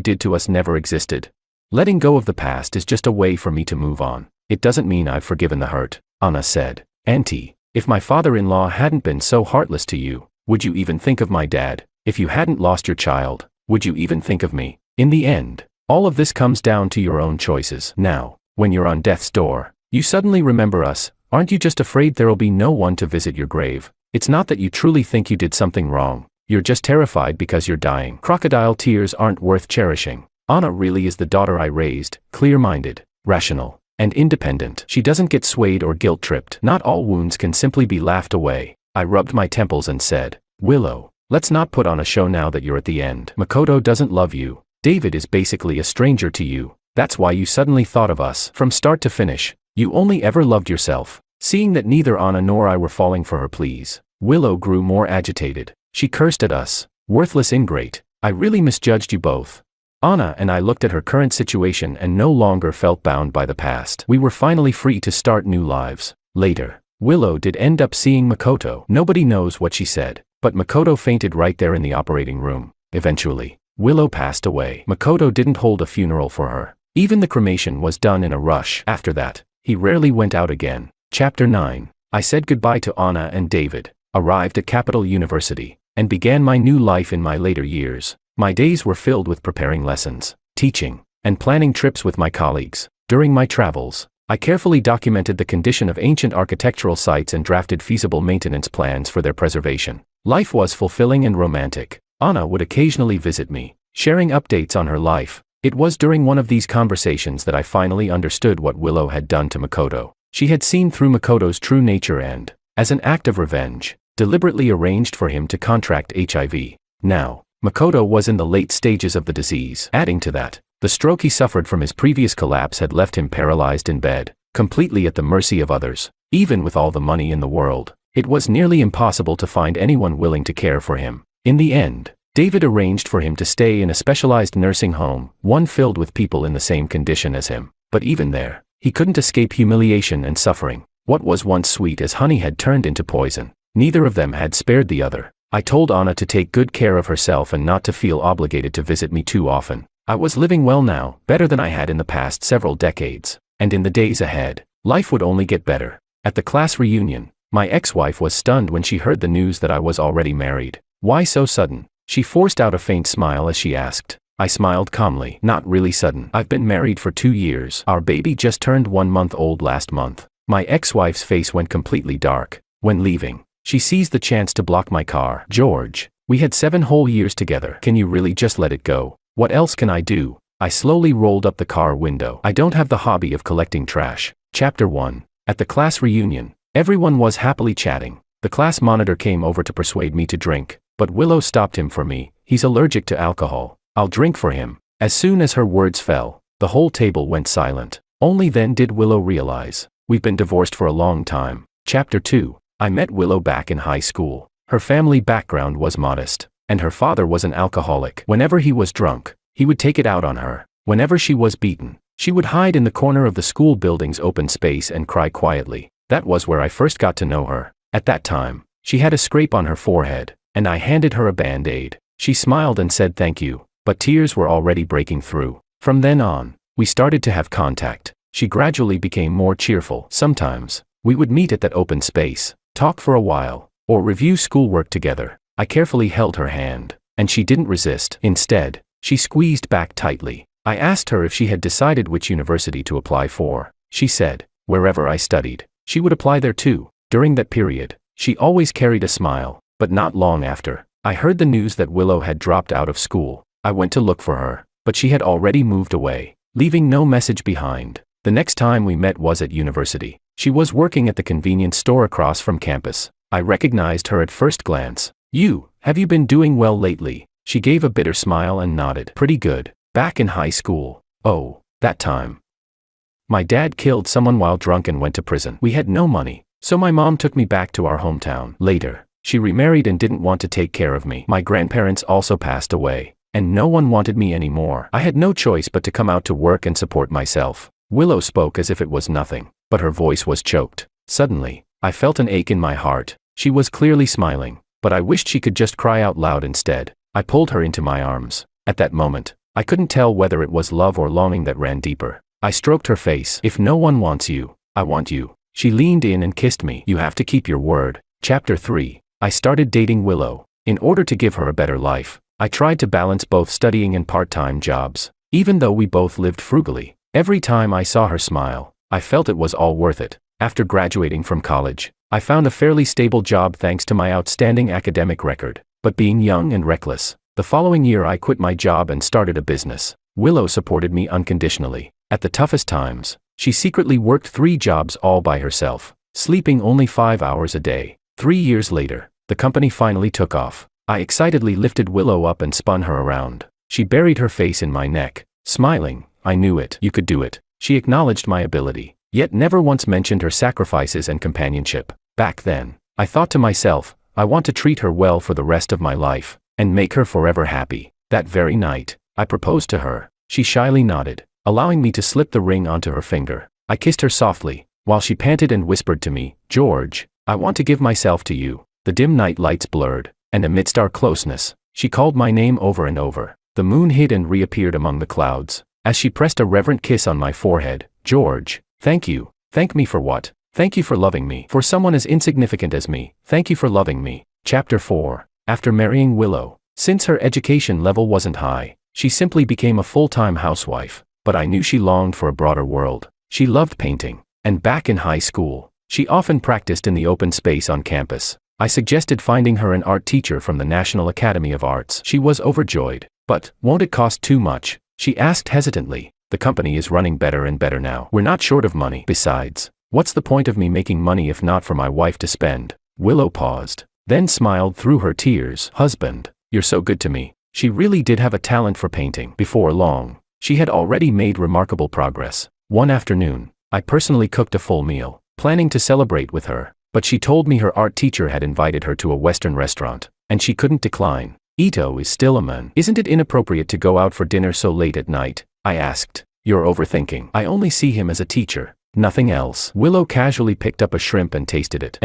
did to us never existed? Letting go of the past is just a way for me to move on. It doesn't mean I've forgiven the hurt," Anna said. "Auntie, if my father-in-law hadn't been so heartless to you, would you even think of my dad? If you hadn't lost your child, would you even think of me? In the end, all of this comes down to your own choices. Now, when you're on death's door, you suddenly remember us. Aren't you just afraid there'll be no one to visit your grave? It's not that you truly think you did something wrong. You're just terrified because you're dying. Crocodile tears aren't worth cherishing. Anna really is the daughter I raised, clear-minded, rational, and independent. She doesn't get swayed or guilt-tripped. Not all wounds can simply be laughed away." I rubbed my temples and said, "Willow, let's not put on a show now that you're at the end. Makoto doesn't love you. David is basically a stranger to you. That's why you suddenly thought of us. From start to finish, you only ever loved yourself." Seeing that neither Anna nor I were falling for her pleas, Willow grew more agitated. She cursed at us. "Worthless ingrate. I really misjudged you both." Anna and I looked at her current situation and no longer felt bound by the past. We were finally free to start new lives. Later, Willow did end up seeing Makoto. Nobody knows what she said, but Makoto fainted right there in the operating room. Eventually, Willow passed away. Makoto didn't hold a funeral for her. Even the cremation was done in a rush. After that, he rarely went out again. Chapter 9. I said goodbye to Anna and David, arrived at Capital University, and began my new life in my later years. My days were filled with preparing lessons, teaching, and planning trips with my colleagues. During my travels, I carefully documented the condition of ancient architectural sites and drafted feasible maintenance plans for their preservation. Life was fulfilling and romantic. Anna would occasionally visit me, sharing updates on her life. It was during one of these conversations that I finally understood what Willow had done to Makoto. She had seen through Makoto's true nature and, as an act of revenge, deliberately arranged for him to contract HIV. Now, Makoto was in the late stages of the disease. Adding to that, the stroke he suffered from his previous collapse had left him paralyzed in bed, completely at the mercy of others. Even with all the money in the world, it was nearly impossible to find anyone willing to care for him. In the end, David arranged for him to stay in a specialized nursing home, one filled with people in the same condition as him. But even there, he couldn't escape humiliation and suffering. What was once sweet as honey had turned into poison. Neither of them had spared the other. I told Anna to take good care of herself and not to feel obligated to visit me too often. I was living well now, better than I had in the past several decades. And in the days ahead, life would only get better. At the class reunion, my ex-wife was stunned when she heard the news that I was already married. "Why so sudden?" She forced out a faint smile as she asked. I smiled calmly. "Not really sudden. I've been married for 2 years. Our baby just turned 1 month old last month." My ex-wife's face went completely dark. When leaving, she seized the chance to block my car. "George, we had 7 whole years together. Can you really just let it go? What else can I do?" I slowly rolled up the car window. I don't have the hobby of collecting trash. Chapter 1. At the class reunion, everyone was happily chatting. The class monitor came over to persuade me to drink, but Willow stopped him for me. "He's allergic to alcohol. I'll drink for him." As soon as her words fell, the whole table went silent. Only then did Willow realize, we've been divorced for a long time. Chapter 2. I met Willow back in high school. Her family background was modest, and her father was an alcoholic. Whenever he was drunk, he would take it out on her. Whenever she was beaten, she would hide in the corner of the school building's open space and cry quietly. That was where I first got to know her. At that time, she had a scrape on her forehead, and I handed her a band-aid. She smiled and said thank you, but tears were already breaking through. From then on, we started to have contact. She gradually became more cheerful. Sometimes, we would meet at that open space, talk for a while, or review schoolwork together. I carefully held her hand, and she didn't resist. Instead, she squeezed back tightly. I asked her if she had decided which university to apply for. She said, wherever I studied, she would apply there too. During that period, She always carried a smile, but not long after, I heard the news that Willow had dropped out of school. I went to look for her, but she had already moved away, leaving no message behind. The next time we met was at university. She was working at the convenience store across from campus. I recognized her at first glance. Have you been doing well lately? She gave a bitter smile and nodded. Pretty good. Back in high school. Oh, that time. My dad killed someone while drunk and went to prison. We had no money, so my mom took me back to our hometown. Later, she remarried and didn't want to take care of me. My grandparents also passed away, and no one wanted me anymore. I had no choice but to come out to work and support myself. Willow spoke as if it was nothing, but her voice was choked. Suddenly, I felt an ache in my heart. She was clearly smiling, but I wished she could just cry out loud instead. I pulled her into my arms. At that moment, I couldn't tell whether it was love or longing that ran deeper. I stroked her face. If no one wants you, I want you. She leaned in and kissed me. You have to keep your word. Chapter 3. I started dating Willow. In order to give her a better life, I tried to balance both studying and part-time jobs. Even though we both lived frugally, every time I saw her smile, I felt it was all worth it. After graduating from college, I found a fairly stable job thanks to my outstanding academic record. But being young and reckless, the following year I quit my job and started a business. Willow supported me unconditionally. At the toughest times, she secretly worked 3 jobs all by herself, sleeping only 5 hours a day. 3 years later, the company finally took off. I excitedly lifted Willow up and spun her around. She buried her face in my neck, smiling. I knew it. You could do it. She acknowledged my ability, yet never once mentioned her sacrifices and companionship. Back then, I thought to myself, I want to treat her well for the rest of my life, and make her forever happy. That very night, I proposed to her. She shyly nodded, allowing me to slip the ring onto her finger. I kissed her softly, while she panted and whispered to me, George, I want to give myself to you. The dim night lights blurred, and amidst our closeness, she called my name over and over. The moon hid and reappeared among the clouds, as she pressed a reverent kiss on my forehead. George, thank you. Thank me for what? Thank you for loving me. For someone as insignificant as me, thank you for loving me. Chapter 4. After marrying Willow, since her education level wasn't high, she simply became a full-time housewife. But I knew she longed for a broader world. She loved painting, and back in high school, she often practiced in the open space on campus. I suggested finding her an art teacher from the National Academy of Arts. She was overjoyed. But, won't it cost too much? She asked hesitantly. The company is running better and better now. We're not short of money. Besides, what's the point of me making money if not for my wife to spend? Willow paused, then smiled through her tears. Husband, you're so good to me. She really did have a talent for painting. Before long, she had already made remarkable progress. One afternoon, I personally cooked a full meal, planning to celebrate with her. But she told me her art teacher had invited her to a Western restaurant, and she couldn't decline. Ito is still a man. Isn't it inappropriate to go out for dinner so late at night? I asked. You're overthinking. I only see him as a teacher, nothing else. Willow casually picked up a shrimp and tasted it.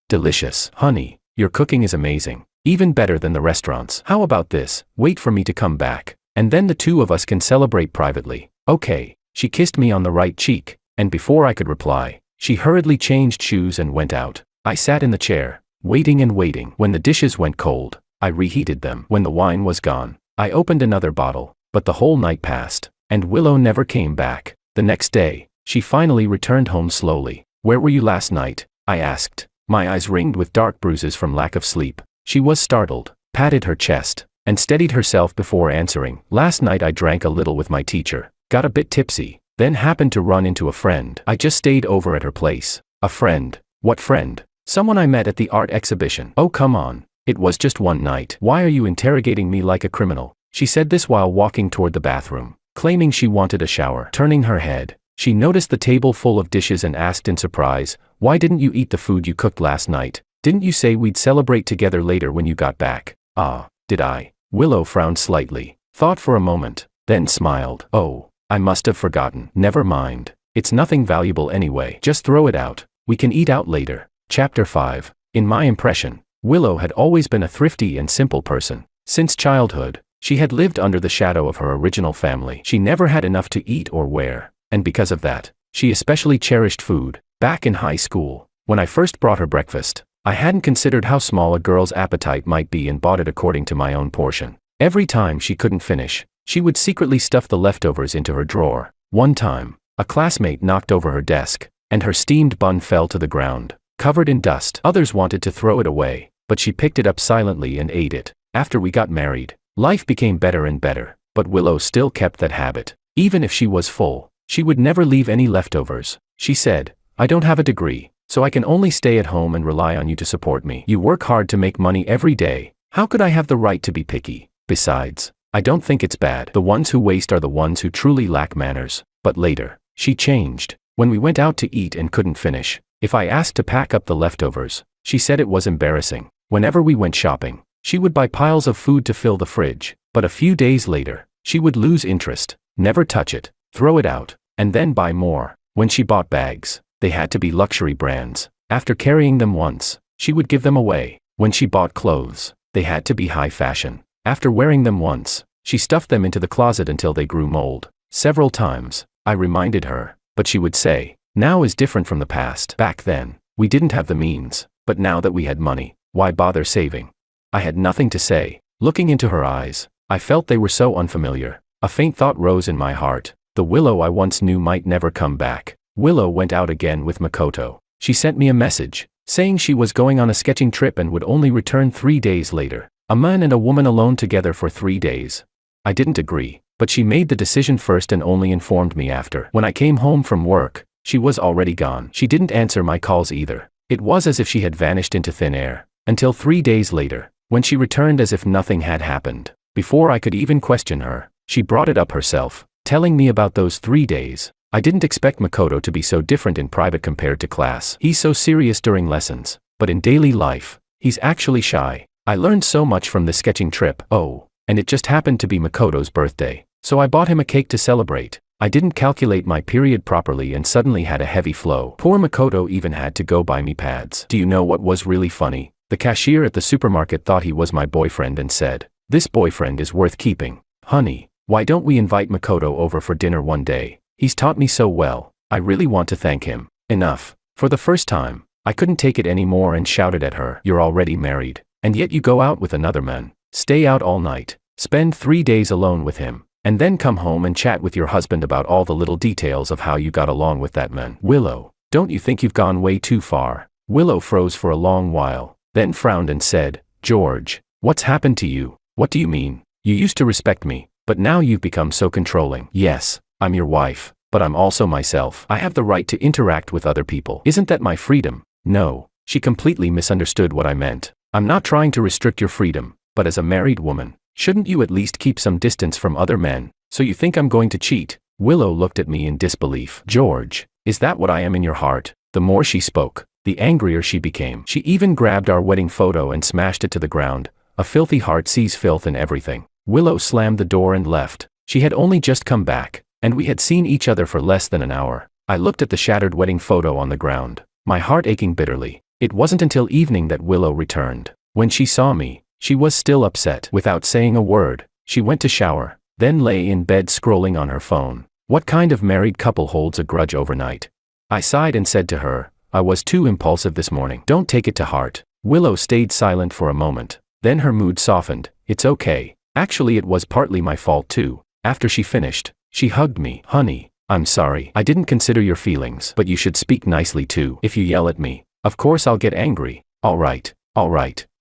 Delicious. Honey, your cooking is amazing. Even better than the restaurants. How about this? Wait for me to come back, and then the two of us can celebrate privately. Okay. She kissed me on the right cheek, and before I could reply, she hurriedly changed shoes and went out. I sat in the chair, waiting and waiting. When the dishes went cold, I reheated them. When the wine was gone, I opened another bottle, but the whole night passed, and Willow never came back. The next day, she finally returned home slowly. Where were you last night? I asked, my eyes ringed with dark bruises from lack of sleep. She was startled, patted her chest, and steadied herself before answering. Last night I drank a little with my teacher, got a bit tipsy, then happened to run into a friend. I just stayed over at her place. A friend? What friend? Someone I met at the art exhibition. Oh come on. It was just one night. Why are you interrogating me like a criminal? She said this while walking toward the bathroom, claiming she wanted a shower. Turning her head, she noticed the table full of dishes and asked in surprise, why didn't you eat the food you cooked last night? Didn't you say we'd celebrate together later when you got back? Ah, did I? Willow frowned slightly, thought for a moment, then smiled. Oh, I must have forgotten. Never mind. It's nothing valuable anyway. Just throw it out. We can eat out later. Chapter 5. In my impression, Willow had always been a thrifty and simple person. Since childhood, she had lived under the shadow of her original family. She never had enough to eat or wear, and because of that, she especially cherished food. Back in high school, when I first brought her breakfast, I hadn't considered how small a girl's appetite might be and bought it according to my own portion. Every time she couldn't finish, she would secretly stuff the leftovers into her drawer. One time, a classmate knocked over her desk, and her steamed bun fell to the ground. covered in dust. Others wanted to throw it away, but she picked it up silently and ate it. After we got married, life became better and better, but Willow still kept that habit. Even if she was full, she would never leave any leftovers. She said, "I don't have a degree, so I can only stay at home and rely on you to support me. You work hard to make money every day. How could I have the right to be picky? Besides, I don't think it's bad. The ones who waste are the ones who truly lack manners." But later, she changed. When we went out to eat and couldn't finish, if I asked to pack up the leftovers, she said it was embarrassing. Whenever we went shopping, she would buy piles of food to fill the fridge, but a few days later, she would lose interest, never touch it, throw it out, and then buy more. When she bought bags, they had to be luxury brands. After carrying them once, she would give them away. When she bought clothes, they had to be high fashion. After wearing them once, she stuffed them into the closet until they grew mold. Several times, I reminded her, but she would say, "Now is different from the past. Back then, we didn't have the means, but now that we had money, why bother saving?" I had nothing to say. Looking into her eyes, I felt they were so unfamiliar. A faint thought rose in my heart. The Willow I once knew might never come back. Willow went out again with Makoto. She sent me a message, saying she was going on a sketching trip and would only return 3 days later. A man and a woman alone together for 3 days. I didn't agree, but she made the decision first and only informed me after. When I came home from work, she was already gone. She didn't answer my calls either. It was as if she had vanished into thin air, until 3 days later, when she returned as if nothing had happened. Before I could even question her, she brought it up herself, telling me about those 3 days. I didn't expect Makoto to be so different in private compared to class. He's so serious during lessons, but in daily life, he's actually shy. I learned so much from the sketching trip. Oh, and it just happened to be Makoto's birthday, so I bought him a cake to celebrate. I didn't calculate my period properly and suddenly had a heavy flow. Poor Makoto even had to go buy me pads. Do you know what was really funny? The cashier at the supermarket thought he was my boyfriend and said, "This boyfriend is worth keeping. Honey, why don't we invite Makoto over for dinner one day? He's taught me so well. I really want to thank him." Enough. For the first time, I couldn't take it anymore and shouted at her, "You're already married, and yet you go out with another man, stay out all night, spend 3 days alone with him, and then come home and chat with your husband about all the little details of how you got along with that man." Willow, don't you think you've gone way too far? Willow froze for a long while, then frowned and said, "George, what's happened to you? What do you mean? You used to respect me, but now you've become so controlling." "Yes, I'm your wife, but I'm also myself. I have the right to interact with other people. Isn't that my freedom?" No, she completely misunderstood what I meant. "I'm not trying to restrict your freedom, but as a married woman, shouldn't you at least keep some distance from other men? So you think I'm going to cheat?" Willow looked at me in disbelief. "George, is that what I am in your heart?" The more she spoke, the angrier she became. She even grabbed our wedding photo and smashed it to the ground. A filthy heart sees filth in everything. Willow slammed the door and left. She had only just come back, and we had seen each other for less than an hour. I looked at the shattered wedding photo on the ground, my heart aching bitterly. It wasn't until evening that Willow returned. When she saw me, she was still upset. Without saying a word, she went to shower, then lay in bed scrolling on her phone. What kind of married couple holds a grudge overnight? I sighed and said to her, "I was too impulsive this morning. Don't take it to heart." Willow stayed silent for a moment. Then her mood softened. "It's okay. Actually, it was partly my fault too." After she finished, she hugged me. "Honey, I'm sorry. I didn't consider your feelings. But you should speak nicely too. If you yell at me, of course I'll get angry." All right.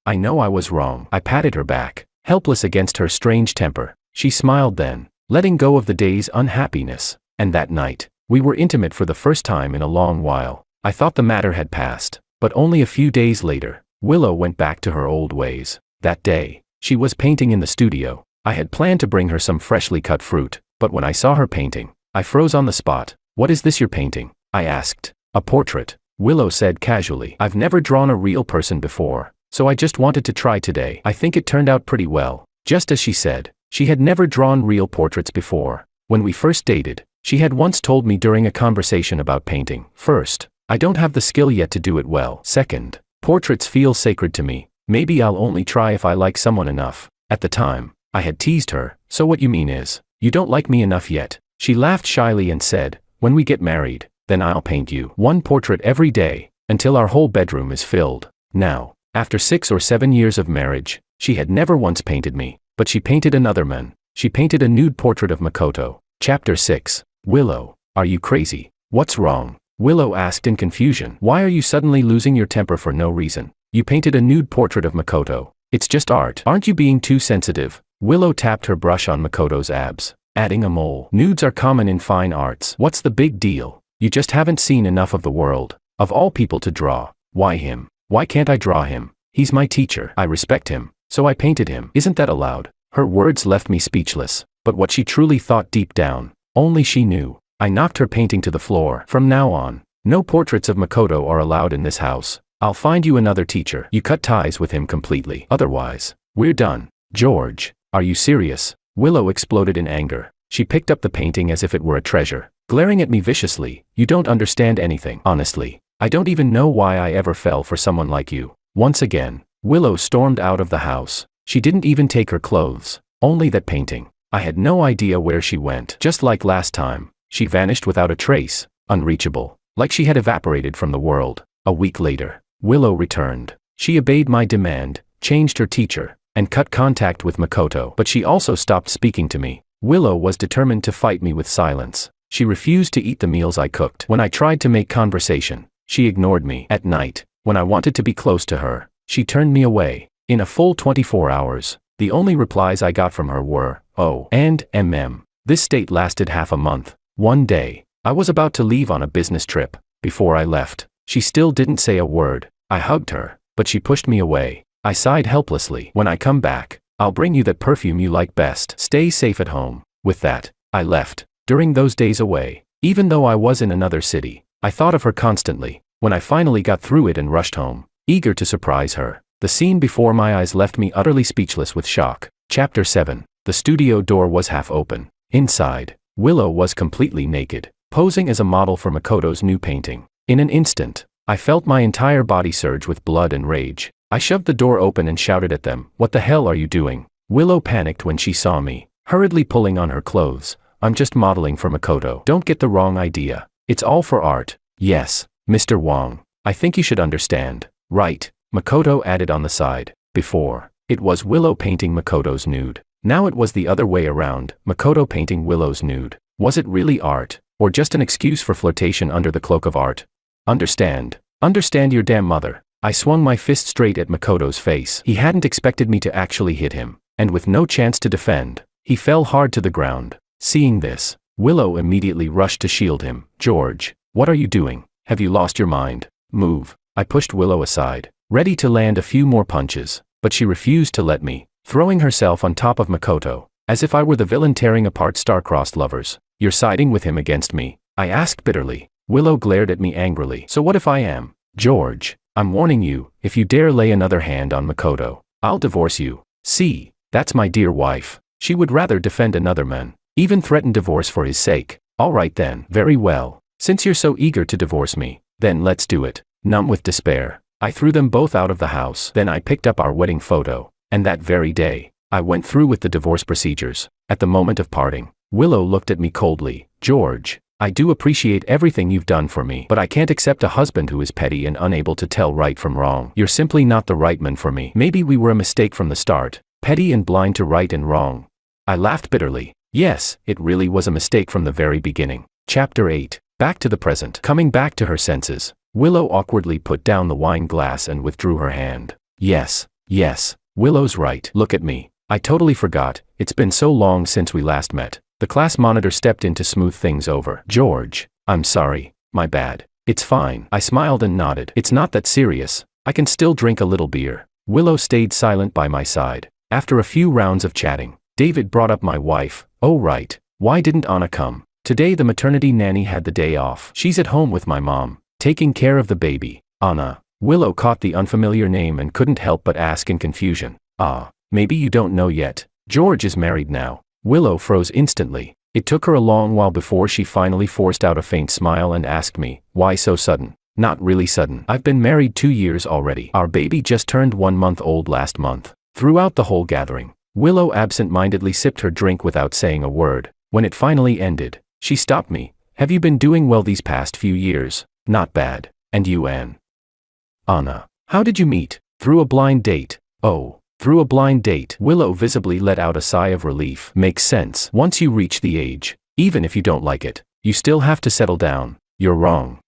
I know I was wrong." I patted her back, helpless against her strange temper. She smiled then, letting go of the day's unhappiness. And that night, we were intimate for the first time in a long while. I thought the matter had passed, but only a few days later, Willow went back to her old ways. That day, she was painting in the studio. I had planned to bring her some freshly cut fruit, but when I saw her painting, I froze on the spot. "What is this you're painting?" I asked. "A portrait," Willow said casually. "I've never drawn a real person before, so I just wanted to try today. I think it turned out pretty well." Just as she said, she had never drawn real portraits before. When we first dated, she had once told me during a conversation about painting, "First, I don't have the skill yet to do it well. Second, portraits feel sacred to me. Maybe I'll only try if I like someone enough." At the time, I had teased her. "So what you mean is, you don't like me enough yet?" She laughed shyly and said, "When we get married, then I'll paint you one portrait every day, until our whole bedroom is filled." Now, after 6 or 7 years of marriage, she had never once painted me, but she painted another man. She painted a nude portrait of Makoto. Chapter 6. Willow, are you crazy? What's wrong? Willow asked in confusion. Why are you suddenly losing your temper for no reason? You painted a nude portrait of Makoto. It's just art. Aren't you being too sensitive? Willow tapped her brush on Makoto's abs, adding a mole. Nudes are common in fine arts. What's the big deal? You just haven't seen enough of the world. Of all people to draw. Why him? Why can't I draw him? He's my teacher. I respect him, so I painted him. Isn't that allowed? Her words left me speechless, but what she truly thought deep down, only she knew. I knocked her painting to the floor. From now on, no portraits of Makoto are allowed in this house. I'll find you another teacher. You cut ties with him completely. Otherwise, we're done. George, are you serious? Willow exploded in anger. She picked up the painting as if it were a treasure, glaring at me viciously. You don't understand anything. Honestly, I don't even know why I ever fell for someone like you. Once again, Willow stormed out of the house. She didn't even take her clothes, only that painting. I had no idea where she went. Just like last time, she vanished without a trace, unreachable, like she had evaporated from the world. A week later, Willow returned. She obeyed my demand, changed her teacher, and cut contact with Makoto. But she also stopped speaking to me. Willow was determined to fight me with silence. She refused to eat the meals I cooked. When I tried to make conversation, she ignored me. At night, when I wanted to be close to her, she turned me away. In a full 24 hours, the only replies I got from her were, "Oh," and "mm." This state lasted half a month. One day, I was about to leave on a business trip. Before I left, she still didn't say a word. I hugged her, but she pushed me away. I sighed helplessly. When I come back, I'll bring you that perfume you like best. Stay safe at home. With that, I left. During those days away, even though I was in another city, I thought of her constantly. When I finally got through it and rushed home, eager to surprise her, the scene before my eyes left me utterly speechless with shock. Chapter 7. The studio door was half open. Inside, Willow was completely naked, posing as a model for Makoto's new painting. In an instant, I felt my entire body surge with blood and rage. I shoved the door open and shouted at them, "What the hell are you doing?" Willow panicked when she saw me, hurriedly pulling on her clothes. "I'm just modeling for Makoto. Don't get the wrong idea. It's all for art." "Yes, Mr. Wong. I think you should understand." "Right," Makoto added on the side. Before, it was Willow painting Makoto's nude. Now it was the other way around, Makoto painting Willow's nude. Was it really art, or just an excuse for flirtation under the cloak of art? Understand your damn mother. I swung my fist straight at Makoto's face. He hadn't expected me to actually hit him, and with no chance to defend, he fell hard to the ground. Seeing this, Willow immediately rushed to shield him. "George, what are you doing? Have you lost your mind? Move." I pushed Willow aside, ready to land a few more punches, but she refused to let me, throwing herself on top of Makoto, as if I were the villain tearing apart star-crossed lovers. "You're siding with him against me?" I asked bitterly. Willow glared at me angrily. "So what if I am?" "George, I'm warning you, if you dare lay another hand on Makoto, I'll divorce you. See, that's my dear wife. She would rather defend another man, even threaten divorce for his sake." "All right then, very well. Since you're so eager to divorce me, then let's do it." Numb with despair, I threw them both out of the house. Then I picked up our wedding photo, and that very day, I went through with the divorce procedures. At the moment of parting, Willow looked at me coldly. "George, I do appreciate everything you've done for me, but I can't accept a husband who is petty and unable to tell right from wrong. You're simply not the right man for me. Maybe we were a mistake from the start, petty and blind to right and wrong." I laughed bitterly. Yes, it really was a mistake from the very beginning. Chapter 8. Back to the present. Coming back to her senses, Willow awkwardly put down the wine glass and withdrew her hand. Yes, Willow's right. Look at me. I totally forgot, it's been so long since we last met. The class monitor stepped in to smooth things over. "George, I'm sorry, my bad." "It's fine." I smiled and nodded. "It's not that serious. I can still drink a little beer." Willow stayed silent by my side. After a few rounds of chatting, David brought up my wife. "Oh right, why didn't Anna come?" "Today the maternity nanny had the day off. She's at home with my mom, taking care of the baby." "Anna." Willow caught the unfamiliar name and couldn't help but ask in confusion. "Ah, maybe you don't know yet. George is married now." Willow froze instantly. It took her a long while before she finally forced out a faint smile and asked me, "Why so sudden?" "Not really sudden. I've been married 2 years already. Our baby just turned 1 month old last month." Throughout the whole gathering, Willow absent-mindedly sipped her drink without saying a word. When it finally ended, she stopped me. "Have you been doing well these past few years?" "Not bad. And you, Anne?" "Anna. How did you meet?" "Through a blind date." "Oh. Through a blind date." Willow visibly let out a sigh of relief. "Makes sense. Once you reach the age, even if you don't like it, you still have to settle down." "You're wrong.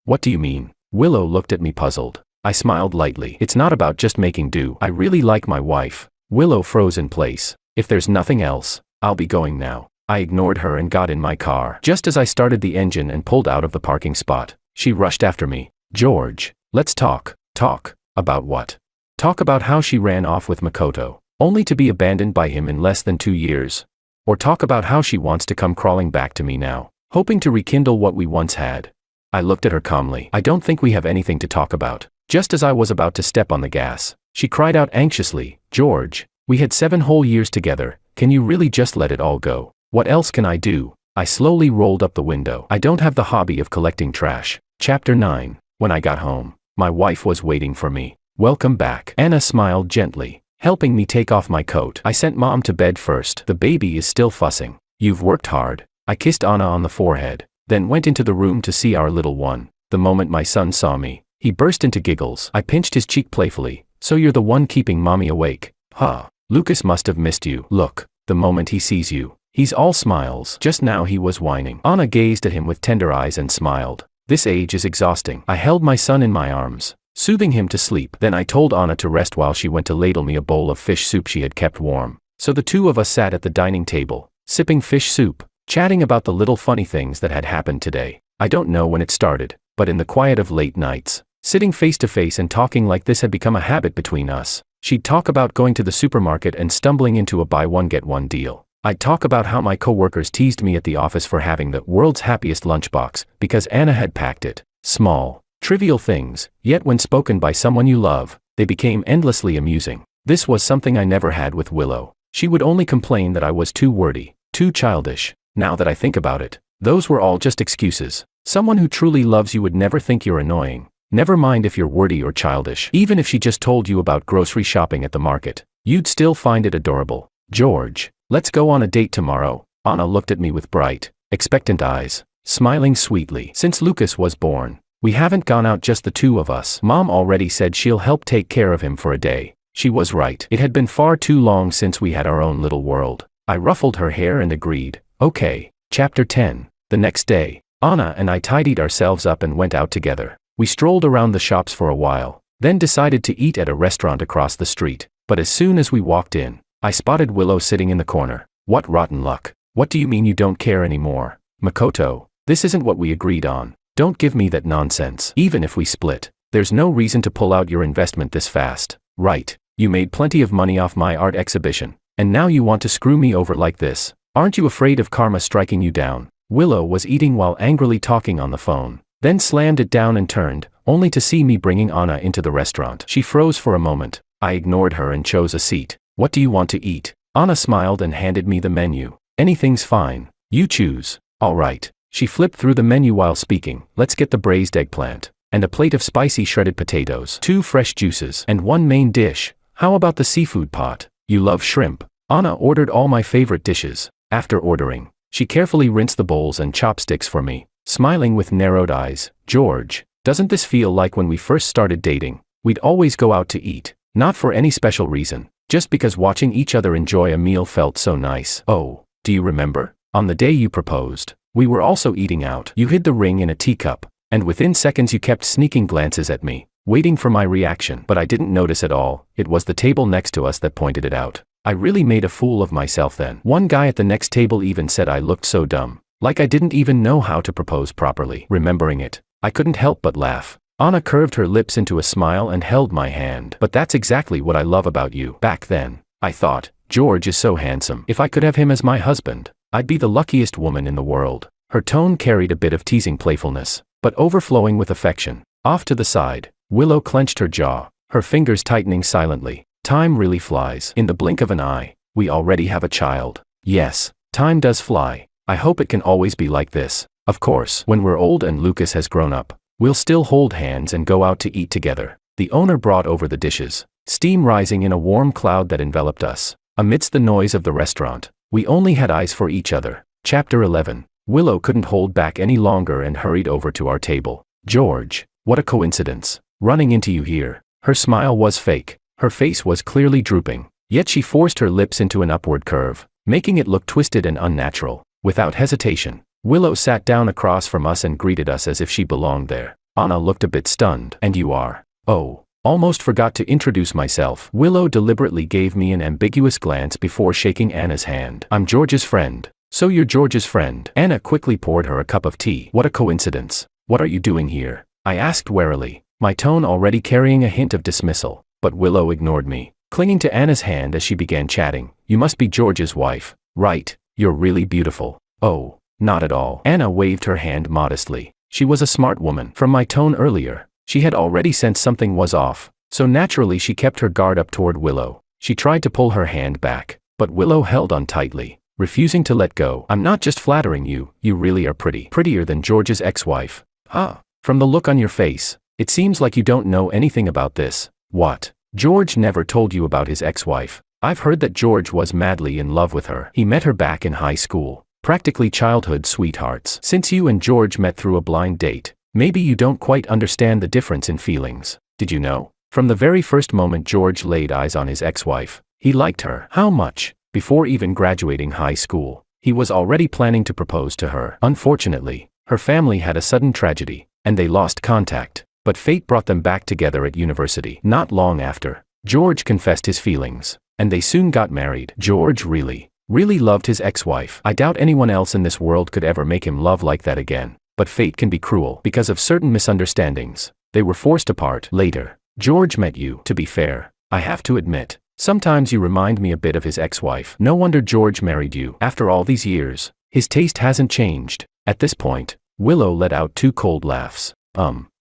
What do you mean? Willow looked at me puzzled. I smiled lightly. It's not about just making do. I really like my wife. Willow froze in place. If there's nothing else, I'll be going now. I ignored her and got in my car. Just as I started the engine and pulled out of the parking spot, she rushed after me. George, let's talk. Talk? About what? Talk about how she ran off with Makoto, only to be abandoned by him in less than 2 years. Or talk about how she wants to come crawling back to me now, hoping to rekindle what we once had. I looked at her calmly. I don't think we have anything to talk about. Just as I was about to step on the gas, she cried out anxiously, George, we had 7 whole years together. Can you really just let it all go? What else can I do? I slowly rolled up the window. I don't have the hobby of collecting trash. Chapter 9. When I got home, my wife was waiting for me. Welcome back. Anna smiled gently, helping me take off my coat. I sent Mom to bed first. The baby is still fussing. You've worked hard. I kissed Anna on the forehead, then went into the room to see our little one. The moment my son saw me, he burst into giggles. I pinched his cheek playfully. So you're the one keeping Mommy awake? Huh. Lucas must have missed you. Look, the moment he sees you, he's all smiles. Just now he was whining. Anna gazed at him with tender eyes and smiled. This age is exhausting. I held my son in my arms, soothing him to sleep. Then I told Anna to rest while she went to ladle me a bowl of fish soup she had kept warm. So the two of us sat at the dining table, sipping fish soup, chatting about the little funny things that had happened today. I don't know when it started, but in the quiet of late nights, sitting face to face and talking like this had become a habit between us. She'd talk about going to the supermarket and stumbling into a buy one get one deal. I'd talk about how my coworkers teased me at the office for having the world's happiest lunchbox because Anna had packed it. Small, trivial things, yet when spoken by someone you love, they became endlessly amusing. This was something I never had with Willow. She would only complain that I was too wordy, too childish. Now that I think about it, those were all just excuses. Someone who truly loves you would never think you're annoying. Never mind if you're wordy or childish. Even if she just told you about grocery shopping at the market, you'd still find it adorable. George, let's go on a date tomorrow. Anna looked at me with bright, expectant eyes, smiling sweetly. Since Lucas was born, we haven't gone out just the two of us. Mom already said she'll help take care of him for a day. She was right. It had been far too long since we had our own little world. I ruffled her hair and agreed. Okay. Chapter 10. The next day, Anna and I tidied ourselves up and went out together. We strolled around the shops for a while, then decided to eat at a restaurant across the street. But as soon as we walked in, I spotted Willow sitting in the corner. What rotten luck. What do you mean you don't care anymore? Makoto, this isn't what we agreed on. Don't give me that nonsense. Even if we split, there's no reason to pull out your investment this fast. Right, you made plenty of money off my art exhibition, and now you want to screw me over like this. Aren't you afraid of karma striking you down? Willow was eating while angrily talking on the phone, then slammed it down and turned, only to see me bringing Anna into the restaurant. She froze for a moment. I ignored her and chose a seat. What do you want to eat? Anna smiled and handed me the menu. Anything's fine. You choose. All right. She flipped through the menu while speaking. Let's get the braised eggplant, and a plate of spicy shredded potatoes, 2 fresh juices, and 1 main dish. How about the seafood pot? You love shrimp. Anna ordered all my favorite dishes. After ordering, she carefully rinsed the bowls and chopsticks for me, smiling with narrowed eyes. George, doesn't this feel like when we first started dating? We'd always go out to eat, not for any special reason, just because watching each other enjoy a meal felt so nice. Oh, do you remember? On the day you proposed, we were also eating out. You hid the ring in a teacup, and within seconds you kept sneaking glances at me, waiting for my reaction. But I didn't notice at all. It was the table next to us that pointed it out. I really made a fool of myself then. One guy at the next table even said I looked so dumb, like I didn't even know how to propose properly. Remembering it, I couldn't help but laugh. Anna curved her lips into a smile and held my hand. But that's exactly what I love about you. Back then, I thought, George is so handsome. If I could have him as my husband, I'd be the luckiest woman in the world. Her tone carried a bit of teasing playfulness, but overflowing with affection. Off to the side, Willow clenched her jaw, her fingers tightening silently. Time really flies. In the blink of an eye, we already have a child. Yes, time does fly. I hope it can always be like this. Of course, when we're old and Lucas has grown up, we'll still hold hands and go out to eat together. The owner brought over the dishes, steam rising in a warm cloud that enveloped us. Amidst the noise of the restaurant, we only had eyes for each other. Chapter 11. Willow couldn't hold back any longer and hurried over to our table. George, what a coincidence. Running into you here. Her smile was fake. Her face was clearly drooping, yet she forced her lips into an upward curve, making it look twisted and unnatural. Without hesitation, Willow sat down across from us and greeted us as if she belonged there. Anna looked a bit stunned. And you are? Oh. Almost forgot to introduce myself. Willow deliberately gave me an ambiguous glance before shaking Anna's hand. I'm George's friend. So you're George's friend. Anna quickly poured her a cup of tea. What a coincidence. What are you doing here? I asked warily, my tone already carrying a hint of dismissal. But Willow ignored me, clinging to Anna's hand as she began chatting. You must be George's wife, right? You're really beautiful. Oh, not at all. Anna waved her hand modestly. She was a smart woman. From my tone earlier, she had already sensed something was off, so naturally she kept her guard up toward Willow. She tried to pull her hand back, but Willow held on tightly, refusing to let go. I'm not just flattering you, you really are pretty. Prettier than George's ex-wife. Huh? From the look on your face, it seems like you don't know anything about this. What? George never told you about his ex-wife. I've heard that George was madly in love with her. He met her back in high school, practically childhood sweethearts. Since you and George met through a blind date, maybe you don't quite understand the difference in feelings. Did you know? From the very first moment George laid eyes on his ex-wife, he liked her. How much? Before even graduating high school, he was already planning to propose to her. Unfortunately, her family had a sudden tragedy, and they lost contact. But fate brought them back together at university. Not long after, George confessed his feelings, and they soon got married. George really loved his ex-wife. I doubt anyone else in this world could ever make him love like that again. But fate can be cruel. Because of certain misunderstandings, they were forced apart. Later, George met you. To be fair, I have to admit, sometimes you remind me a bit of his ex-wife. No wonder George married you. After all these years, his taste hasn't changed. At this point, Willow let out 2 cold laughs.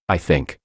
I think.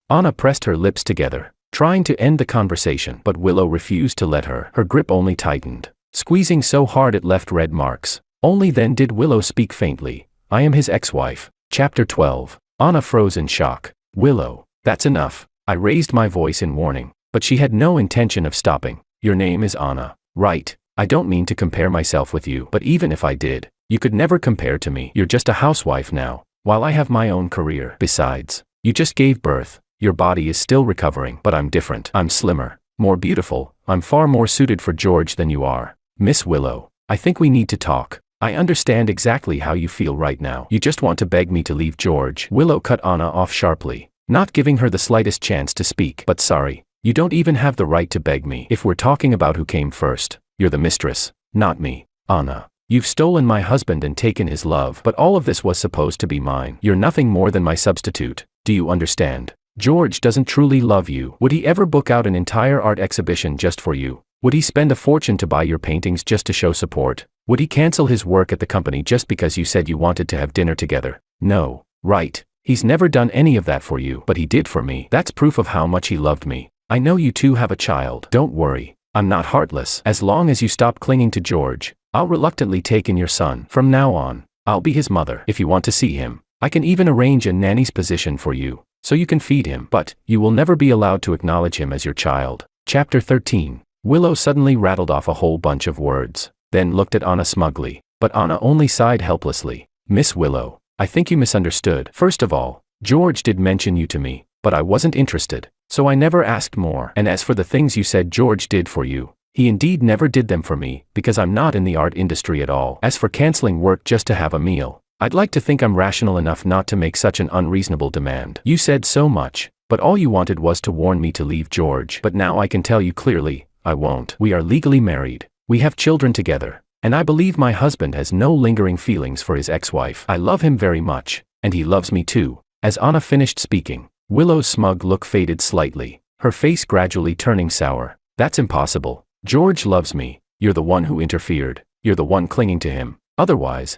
Anna pressed her lips together, trying to end the conversation, but Willow refused to let her. Her grip only tightened, squeezing so hard it left red marks. Only then did Willow speak faintly. I am his ex-wife. Chapter 12. Anna froze in shock. Willow, that's enough. I raised my voice in warning, but she had no intention of stopping. Your name is Anna, right? I don't mean to compare myself with you, but even if I did, you could never compare to me. You're just a housewife now, while I have my own career. Besides, you just gave birth. Your body is still recovering, but I'm different. I'm slimmer, more beautiful. I'm far more suited for George than you are. Miss Willow, I think we need to talk. I understand exactly how you feel right now. You just want to beg me to leave George. Willow cut Anna off sharply, not giving her the slightest chance to speak. But sorry, you don't even have the right to beg me. If we're talking about who came first, you're the mistress, not me. Anna, you've stolen my husband and taken his love, but all of this was supposed to be mine. You're nothing more than my substitute. Do you understand? George doesn't truly love you. Would he ever book out an entire art exhibition just for you? Would he spend a fortune to buy your paintings just to show support? Would he cancel his work at the company just because you said you wanted to have dinner together? No, right. He's never done any of that for you, but he did for me. That's proof of how much he loved me. I know you two have a child. Don't worry, I'm not heartless. As long as you stop clinging to George, I'll reluctantly take in your son. From now on, I'll be his mother. If you want to see him, I can even arrange a nanny's position for you, so you can feed him. But you will never be allowed to acknowledge him as your child. Chapter 13. Willow suddenly rattled off a whole bunch of words, then looked at Anna smugly, but Anna only sighed helplessly. Miss Willow, I think you misunderstood. First of all, George did mention you to me, but I wasn't interested, so I never asked more. And as for the things you said George did for you, he indeed never did them for me, because I'm not in the art industry at all. As for canceling work just to have a meal, I'd like to think I'm rational enough not to make such an unreasonable demand. You said so much, but all you wanted was to warn me to leave George. But now I can tell you clearly, I won't. We are legally married. We have children together, and I believe my husband has no lingering feelings for his ex-wife. I love him very much, and he loves me too. As Anna finished speaking, Willow's smug look faded slightly, her face gradually turning sour. That's impossible. George loves me. You're the one who interfered. You're the one clinging to him. Otherwise,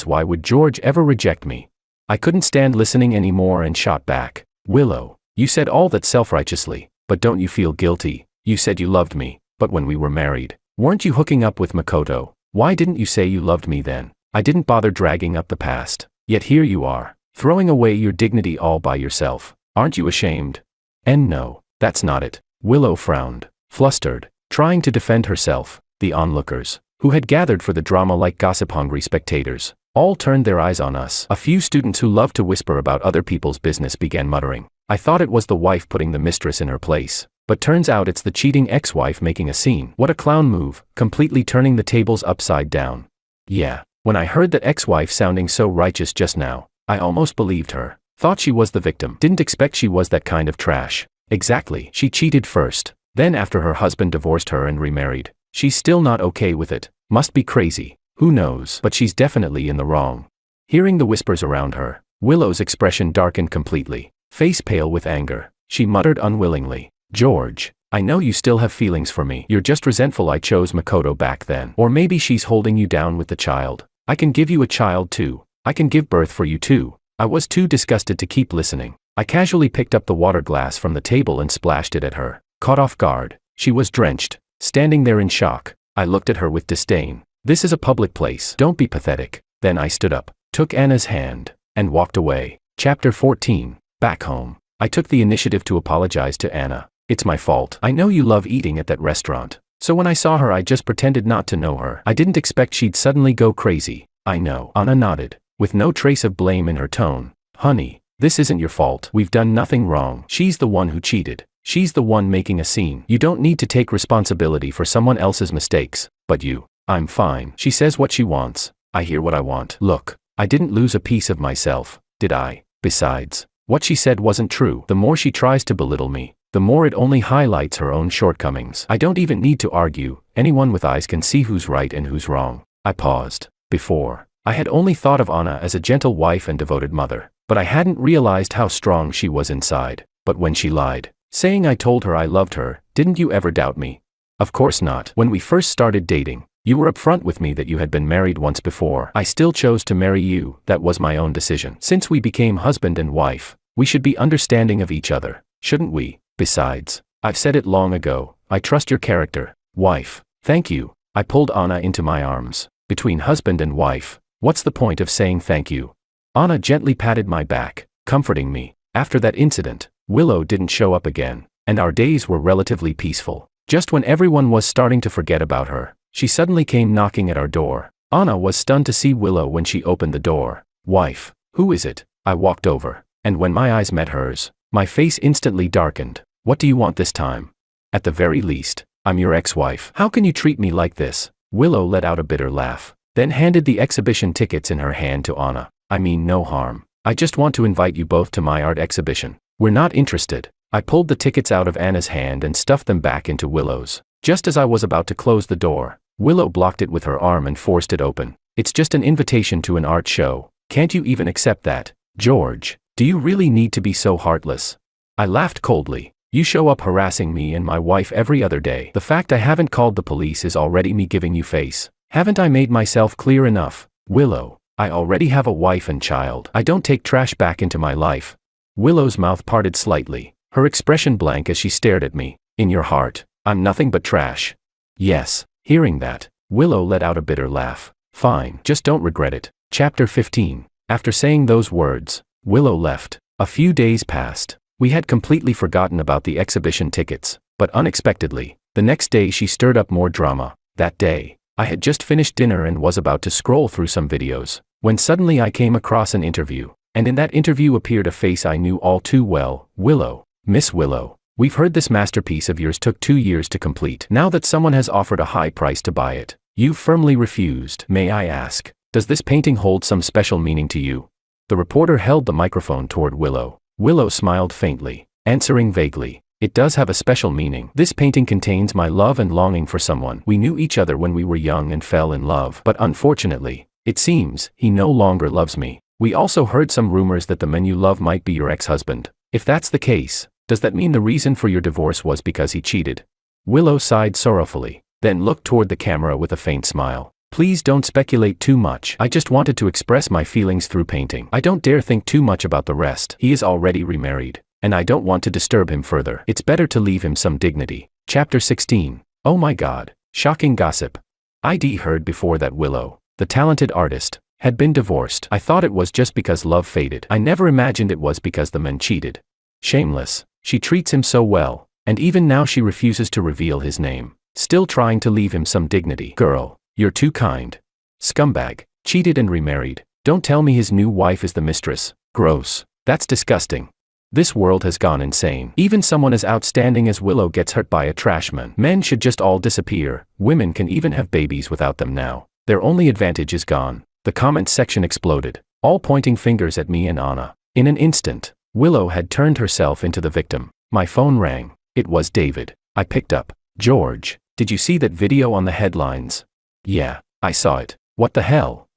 why would George ever reject me? I couldn't stand listening anymore and shot back. Willow, you said all that self-righteously, but don't you feel guilty? You said you loved me, but when we were married, weren't you hooking up with Makoto? Why didn't you say you loved me then? I didn't bother dragging up the past. Yet here you are, throwing away your dignity all by yourself. Aren't you ashamed? And no, that's not it. Willow frowned, flustered, trying to defend herself. The onlookers, who had gathered for the drama like gossip-hungry spectators, all turned their eyes on us. A few students who loved to whisper about other people's business began muttering. I thought it was the wife putting the mistress in her place, but turns out it's the cheating ex-wife making a scene. What a clown move, completely turning the tables upside down. Yeah, When I heard that ex-wife sounding so righteous just now, I almost believed her. Thought she was the victim. Didn't expect she was that kind of trash. Exactly. She cheated first. Then after her husband divorced her and remarried, she's still not okay with it. Must be crazy. Who knows? But she's definitely in the wrong. Hearing the whispers around her, Willow's expression darkened completely. Face pale with anger, she muttered unwillingly, "George, I know you still have feelings for me. You're just resentful I chose Makoto back then. Or maybe she's holding you down with the child. I can give you a child too. I can give birth for you too." I was too disgusted to keep listening. I casually picked up the water glass from the table and splashed it at her. Caught off guard, she was drenched, standing there in shock. I looked at her with disdain. "This is a public place. Don't be pathetic." Then I stood up, took Anna's hand, and walked away. Chapter 14. Back home. I took the initiative to apologize to Anna. "It's my fault. I know you love eating at that restaurant. So when I saw her I just pretended not to know her. I didn't expect she'd suddenly go crazy." "I know." Anna nodded, with no trace of blame in her tone. "Honey, this isn't your fault. We've done nothing wrong. She's the one who cheated. She's the one making a scene. You don't need to take responsibility for someone else's mistakes, but you." "I'm fine. She says what she wants. I hear what I want. Look, I didn't lose a piece of myself, did I? Besides, what she said wasn't true. The more she tries to belittle me, the more it only highlights her own shortcomings. I don't even need to argue. Anyone with eyes can see who's right and who's wrong." I paused. Before, I had only thought of Anna as a gentle wife and devoted mother, but I hadn't realized how strong she was inside. But when she lied, saying I told her I loved her, didn't you ever doubt me? Of course not. When we first started dating, you were upfront with me that you had been married once before. I still chose to marry you. That was my own decision. Since we became husband and wife, we should be understanding of each other, shouldn't we? Besides, I've said it long ago, I trust your character, wife. Thank you. I pulled Anna into my arms. Between husband and wife, what's the point of saying thank you? Anna gently patted my back, comforting me. After that incident, Willow didn't show up again, and our days were relatively peaceful. Just when everyone was starting to forget about her, she suddenly came knocking at our door. Anna was stunned to see Willow when she opened the door. "Wife, who is it?" I walked over, and when my eyes met hers, my face instantly darkened. "What do you want this time?" "At the very least, I'm your ex-wife. How can you treat me like this?" Willow let out a bitter laugh, then handed the exhibition tickets in her hand to Anna. "I mean no harm. I just want to invite you both to my art exhibition." "We're not interested." I pulled the tickets out of Anna's hand and stuffed them back into Willow's. Just as I was about to close the door, Willow blocked it with her arm and forced it open. "It's just an invitation to an art show. Can't you even accept that? George, do you really need to be so heartless?" I laughed coldly. "You show up harassing me and my wife every other day. The fact I haven't called the police is already me giving you face. Haven't I made myself clear enough? Willow, I already have a wife and child. I don't take trash back into my life." Willow's mouth parted slightly, her expression blank as she stared at me. "In your heart, I'm nothing but trash." "Yes." Hearing that, Willow let out a bitter laugh. "Fine, just don't regret it." Chapter 15. After saying those words, Willow left. A few days passed. We had completely forgotten about the exhibition tickets, but unexpectedly, the next day she stirred up more drama. That day, I had just finished dinner and was about to scroll through some videos, when suddenly I came across an interview, and in that interview appeared a face I knew all too well. "Willow, Miss Willow, we've heard this masterpiece of yours took 2 years to complete. Now that someone has offered a high price to buy it, you've firmly refused. May I ask, does this painting hold some special meaning to you?" The reporter held the microphone toward Willow. Willow smiled faintly, answering vaguely, "It does have a special meaning. This painting contains my love and longing for someone. We knew each other when we were young and fell in love. But unfortunately, it seems, he no longer loves me. We also heard some rumors that the man you love might be your ex-husband. If that's the case, does that mean the reason for your divorce was because he cheated?" Willow sighed sorrowfully, then looked toward the camera with a faint smile. "Please don't speculate too much. I just wanted to express my feelings through painting. I don't dare think too much about the rest. He is already remarried, and I don't want to disturb him further. It's better to leave him some dignity." Chapter 16. Oh my God, shocking gossip. I'd heard before that Willow, the talented artist, had been divorced. I thought it was just because love faded. I never imagined it was because the man cheated. Shameless. She treats him so well, and even now she refuses to reveal his name, still trying to leave him some dignity. Girl, you're too kind. Scumbag. Cheated and remarried. Don't tell me his new wife is the mistress. Gross. That's disgusting. This world has gone insane. Even someone as outstanding as Willow gets hurt by a trash man. Men should just all disappear. Women can even have babies without them now. Their only advantage is gone. The comments section exploded, all pointing fingers at me and Anna. In an instant, Willow had turned herself into the victim. My phone rang. It was David. I picked up. George, did you see that video on the headlines? Yeah, I saw it. What the hell?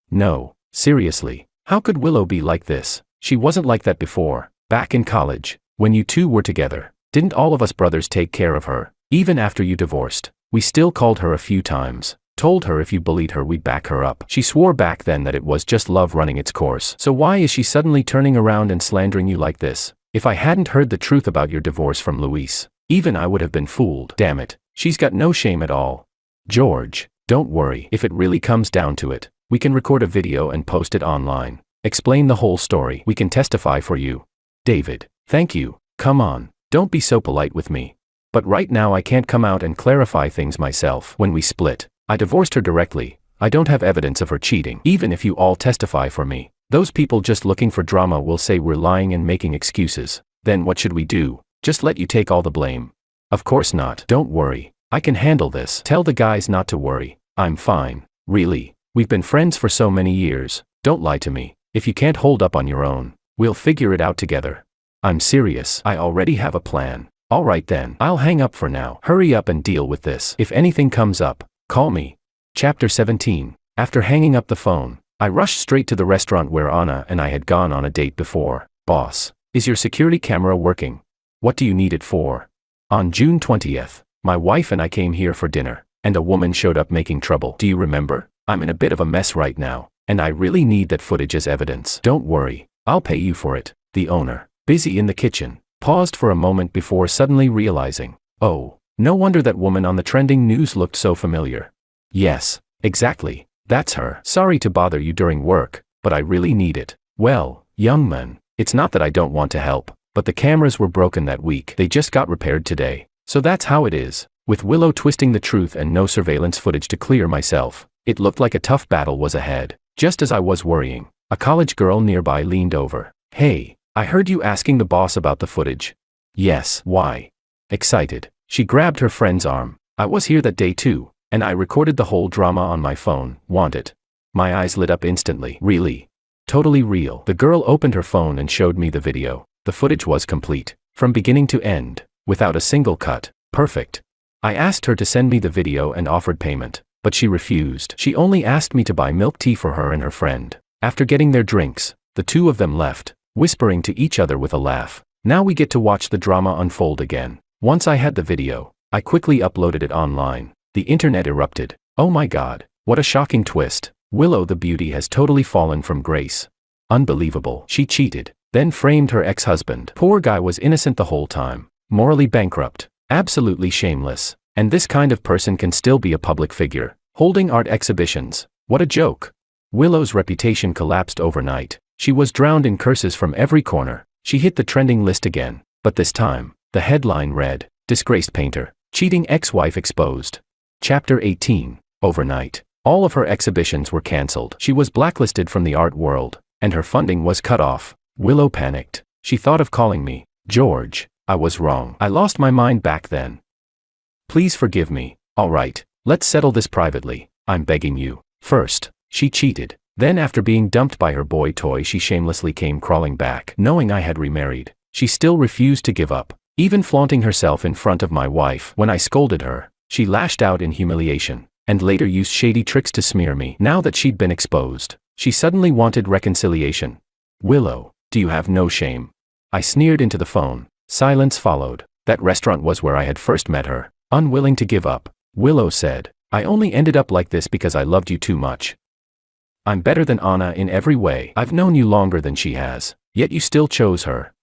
No, seriously, how could Willow be like this? She wasn't like that before. Back in college, when you two were together, didn't all of us brothers take care of her? Even after you divorced, we still called her a few times, told her if you bullied her we'd back her up. She swore back then that it was just love running its course. So why is she suddenly turning around and slandering you like this? If I hadn't heard the truth about your divorce from Luis, even I would have been fooled. Damn it, she's got no shame at all. George, don't worry. If it really comes down to it, we can record a video and post it online. Explain the whole story. We can testify for you. David, thank you. Come on, don't be so polite with me. But right now I can't come out and clarify things myself. When we split, I divorced her directly. I don't have evidence of her cheating. Even if you all testify for me, those people just looking for drama will say we're lying and making excuses. Then what should we do? Just let you take all the blame? Of course not. Don't worry. I can handle this. Tell the guys not to worry. I'm fine. Really. We've been friends for so many years. Don't lie to me. If you can't hold up on your own, we'll figure it out together. I'm serious. I already have a plan. All right then. I'll hang up for now. Hurry up and deal with this. If anything comes up, call me. Chapter 17. After hanging up the phone, I rushed straight to the restaurant where Anna and I had gone on a date before. Boss, is your security camera working? What do you need it for? On June 20th, my wife and I came here for dinner, and a woman showed up making trouble. Do you remember? I'm in a bit of a mess right now, and I really need that footage as evidence. Don't worry, I'll pay you for it. The owner, busy in the kitchen, paused for a moment before suddenly realizing, oh, no wonder that woman on the trending news looked so familiar. Yes, exactly, that's her. Sorry to bother you during work, but I really need it. Well, young man, it's not that I don't want to help, but the cameras were broken that week. They just got repaired today. So that's how it is. With Willow twisting the truth and no surveillance footage to clear myself, it looked like a tough battle was ahead. Just as I was worrying, a college girl nearby leaned over. Hey, I heard you asking the boss about the footage. Yes, why? Excited, she grabbed her friend's arm. I was here that day too, and I recorded the whole drama on my phone. Want it? My eyes lit up instantly. Really? Totally real. The girl opened her phone and showed me the video. The footage was complete, from beginning to end, without a single cut. Perfect. I asked her to send me the video and offered payment, but she refused. She only asked me to buy milk tea for her and her friend. After getting their drinks, the two of them left, whispering to each other with a laugh. Now we get to watch the drama unfold again. Once I had the video, I quickly uploaded it online. The internet erupted. Oh my god, what a shocking twist. Willow the beauty has totally fallen from grace. Unbelievable. She cheated, then framed her ex-husband. Poor guy was innocent the whole time. Morally bankrupt. Absolutely shameless. And this kind of person can still be a public figure, holding art exhibitions. What a joke. Willow's reputation collapsed overnight. She was drowned in curses from every corner. She hit the trending list again. But this time, the headline read, "Disgraced painter, cheating ex-wife exposed." Chapter 18. Overnight, all of her exhibitions were cancelled. She was blacklisted from the art world, and her funding was cut off. Willow panicked. She thought of calling me. George, I was wrong. I lost my mind back then. Please forgive me. All right, let's settle this privately. I'm begging you. First, she cheated. Then after being dumped by her boy toy, she shamelessly came crawling back. Knowing I had remarried, she still refused to give up, even flaunting herself in front of my wife. When I scolded her, she lashed out in humiliation, and later used shady tricks to smear me. Now that she'd been exposed, she suddenly wanted reconciliation. Willow, do you have no shame? I sneered into the phone. Silence followed. That restaurant was where I had first met her. Unwilling to give up, Willow said, I only ended up like this because I loved you too much. I'm better than Anna in every way. I've known you longer than she has, yet you still chose her.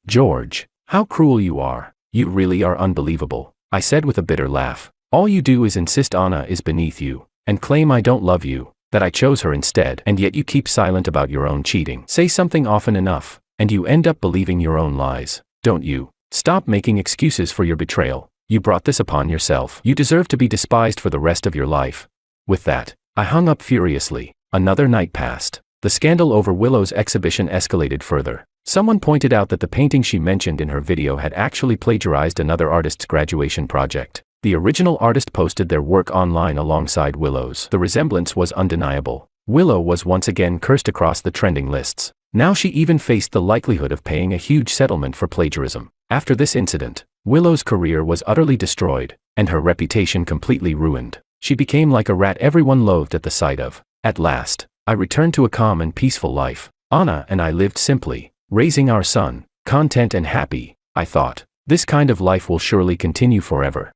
George, how cruel you are. You really are unbelievable, I said with a bitter laugh. All you do is insist Anna is beneath you, and claim I don't love you, that I chose her instead, and yet you keep silent about your own cheating. Say something often enough, and you end up believing your own lies, don't you? Stop making excuses for your betrayal. You brought this upon yourself. You deserve to be despised for the rest of your life. With that, I hung up furiously. Another night passed. The scandal over Willow's exhibition escalated further. Someone pointed out that the painting she mentioned in her video had actually plagiarized another artist's graduation project. The original artist posted their work online alongside Willow's. The resemblance was undeniable. Willow was once again cursed across the trending lists. Now she even faced the likelihood of paying a huge settlement for plagiarism. After this incident, Willow's career was utterly destroyed, and her reputation completely ruined. She became like a rat everyone loathed at the sight of. At last, I returned to a calm and peaceful life. Anna and I lived simply, raising our son, content and happy. I thought, this kind of life will surely continue forever.